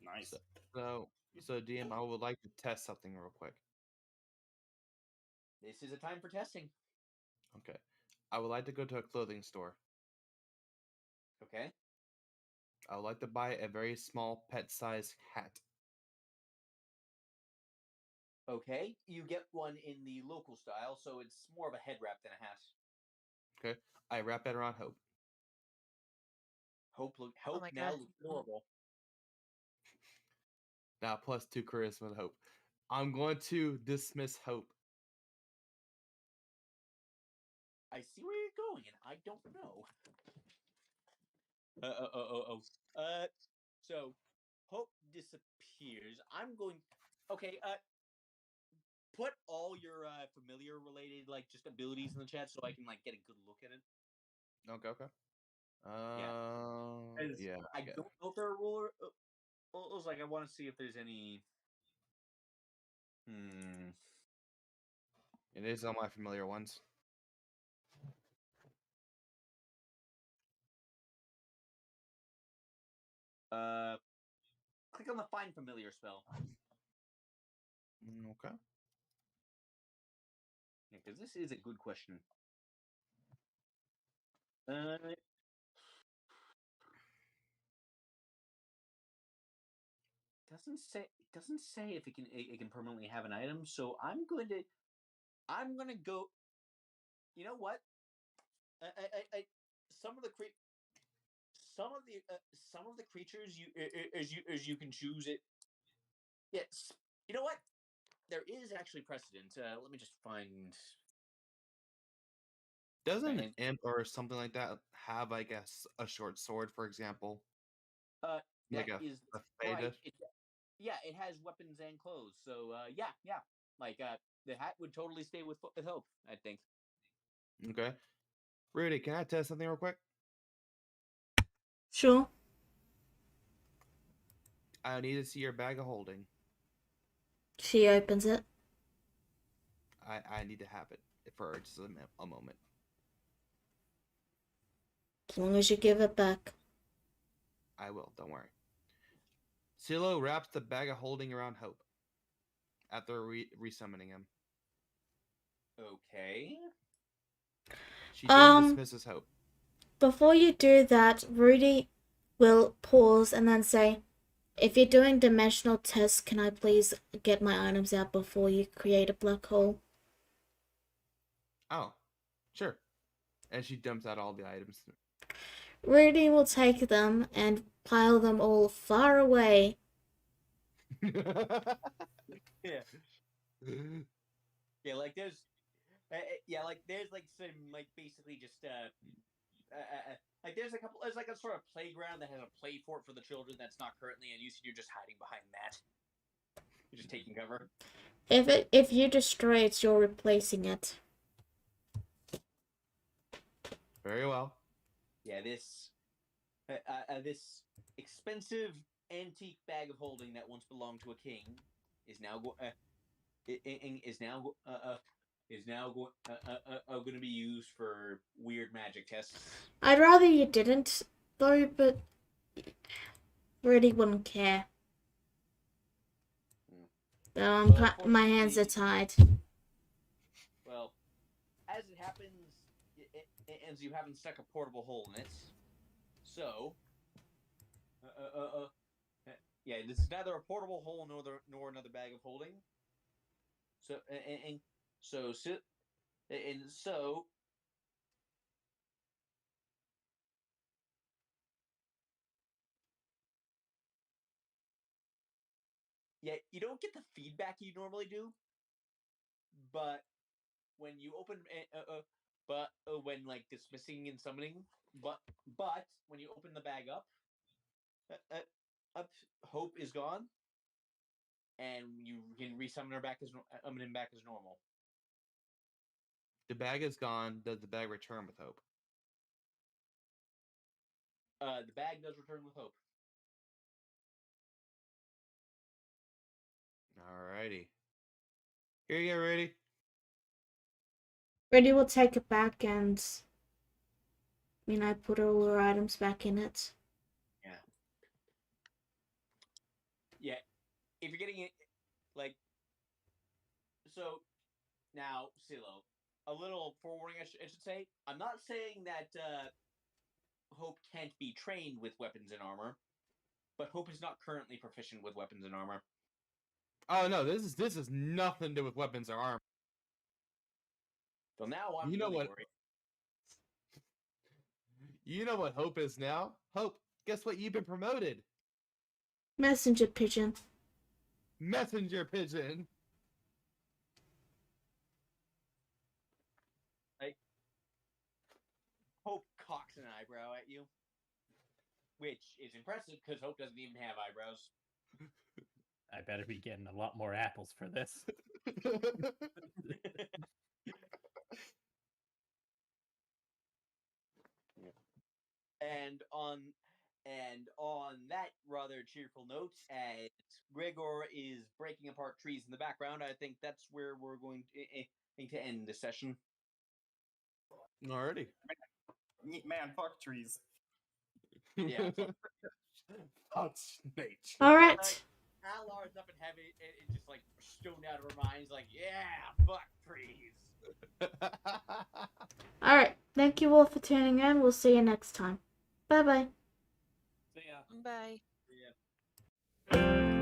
Speaker 3: Nice.
Speaker 6: So DM, I would like to test something real quick.
Speaker 2: This is a time for testing.
Speaker 6: Okay. I would like to go to a clothing store.
Speaker 2: Okay.
Speaker 6: I would like to buy a very small pet-sized hat.
Speaker 2: Okay. You get one in the local style, so it's more of a head wrap than a hat.
Speaker 6: Okay. I wrap it around Hope.
Speaker 2: Hope
Speaker 4: Oh my
Speaker 2: now
Speaker 4: God.
Speaker 2: looks adorable.
Speaker 6: Now plus 2 charisma to Hope. I'm going to dismiss Hope.
Speaker 2: I see where you're going, and I don't know. So Hope disappears. I'm going. Okay. Put all your familiar related just abilities in the chat so I can get a good look at it.
Speaker 6: Okay. Yeah.
Speaker 2: I don't know if there are rules. Like, I want to see if there's any.
Speaker 6: It is all my familiar ones.
Speaker 2: Click on the Find Familiar spell.
Speaker 6: Okay.
Speaker 2: Because this is a good question. Doesn't say if it can permanently have an item. So I'm gonna go. You know what? Some of the some of the creatures as you can choose it. Yes. You know what? There is actually precedent. Let me just find.
Speaker 6: Doesn't an
Speaker 2: And,
Speaker 6: imp or something like that have, I guess, a short sword, for example?
Speaker 2: that
Speaker 6: Like
Speaker 2: is
Speaker 6: a
Speaker 2: right.
Speaker 6: feta?
Speaker 2: It has weapons and clothes. So yeah. Like the hat would totally stay with Hope, I think.
Speaker 6: Okay. Rudy, can I test something real quick?
Speaker 1: Sure.
Speaker 6: I need to see your bag of holding.
Speaker 1: She opens it.
Speaker 6: I need to have it for just a moment.
Speaker 1: As long as you give it back.
Speaker 6: I will, don't worry. Silo wraps the bag of holding around Hope after resummoning him.
Speaker 2: Okay.
Speaker 6: She then
Speaker 1: Um,
Speaker 6: dismisses Hope.
Speaker 1: Before you do that, Rudy will pause and then say, if you're doing dimensional tests, can I please get my items out before you create a black hole?
Speaker 6: Oh, sure. And she dumps out all the items.
Speaker 1: Rudy will take them and pile them all far away.
Speaker 2: Yeah. Yeah, like there's like some like basically just like there's like a sort of playground that has a play fort for the children that's not currently in use, and you're just hiding behind that. You're just taking cover.
Speaker 1: If you destroy it, you're replacing it.
Speaker 6: Very well.
Speaker 2: Yeah, this expensive antique bag of holding that once belonged to a king is now going to be used for weird magic tests.
Speaker 1: I'd rather you didn't, though, but Rudy wouldn't care. My hands are tied.
Speaker 2: Well, as it happens, it ends you having stuck a portable hole in it. So, yeah, this is neither a portable hole nor another bag of holding. So, and so yeah, you don't get the feedback you normally do, but when you open, when like dismissing and summoning, but when you open the bag up, Hope is gone, and you can resummon her back as him back as normal.
Speaker 6: The bag is gone. Does the bag return with Hope?
Speaker 2: The bag does return with Hope.
Speaker 6: Alrighty. Here you go, Rudy.
Speaker 1: Rudy will take it back and, put all her items back in it.
Speaker 2: Yeah. Yeah. If you're getting it, like, so now, Silo, a little forewarning, I should say. I'm not saying that Hope can't be trained with weapons and armor, but Hope is not currently proficient with weapons and armor.
Speaker 6: Oh no, this is nothing to do with weapons or armor.
Speaker 2: So now I'm
Speaker 6: You know
Speaker 2: really
Speaker 6: what?
Speaker 2: worried.
Speaker 6: You know what Hope is now? Hope, guess what? You've been promoted.
Speaker 1: Messenger pigeon.
Speaker 6: Messenger pigeon.
Speaker 2: Like, Hope cocks an eyebrow at you, which is impressive because Hope doesn't even have eyebrows.
Speaker 5: I better be getting a lot more apples for this.
Speaker 2: rather cheerful note, as Gregor is breaking apart trees in the background, I think that's where we're going to end the session.
Speaker 6: Alrighty.
Speaker 3: Man, fuck trees.
Speaker 2: Yeah.
Speaker 6: That's nature.
Speaker 1: All right.
Speaker 2: Like, Alar's up and heavy, and just like stoned out of her mind. Like, yeah, fuck trees.
Speaker 1: All right. Thank you all for tuning in. We'll see you next time. Bye bye.
Speaker 5: See ya.
Speaker 4: Bye.
Speaker 2: Yeah.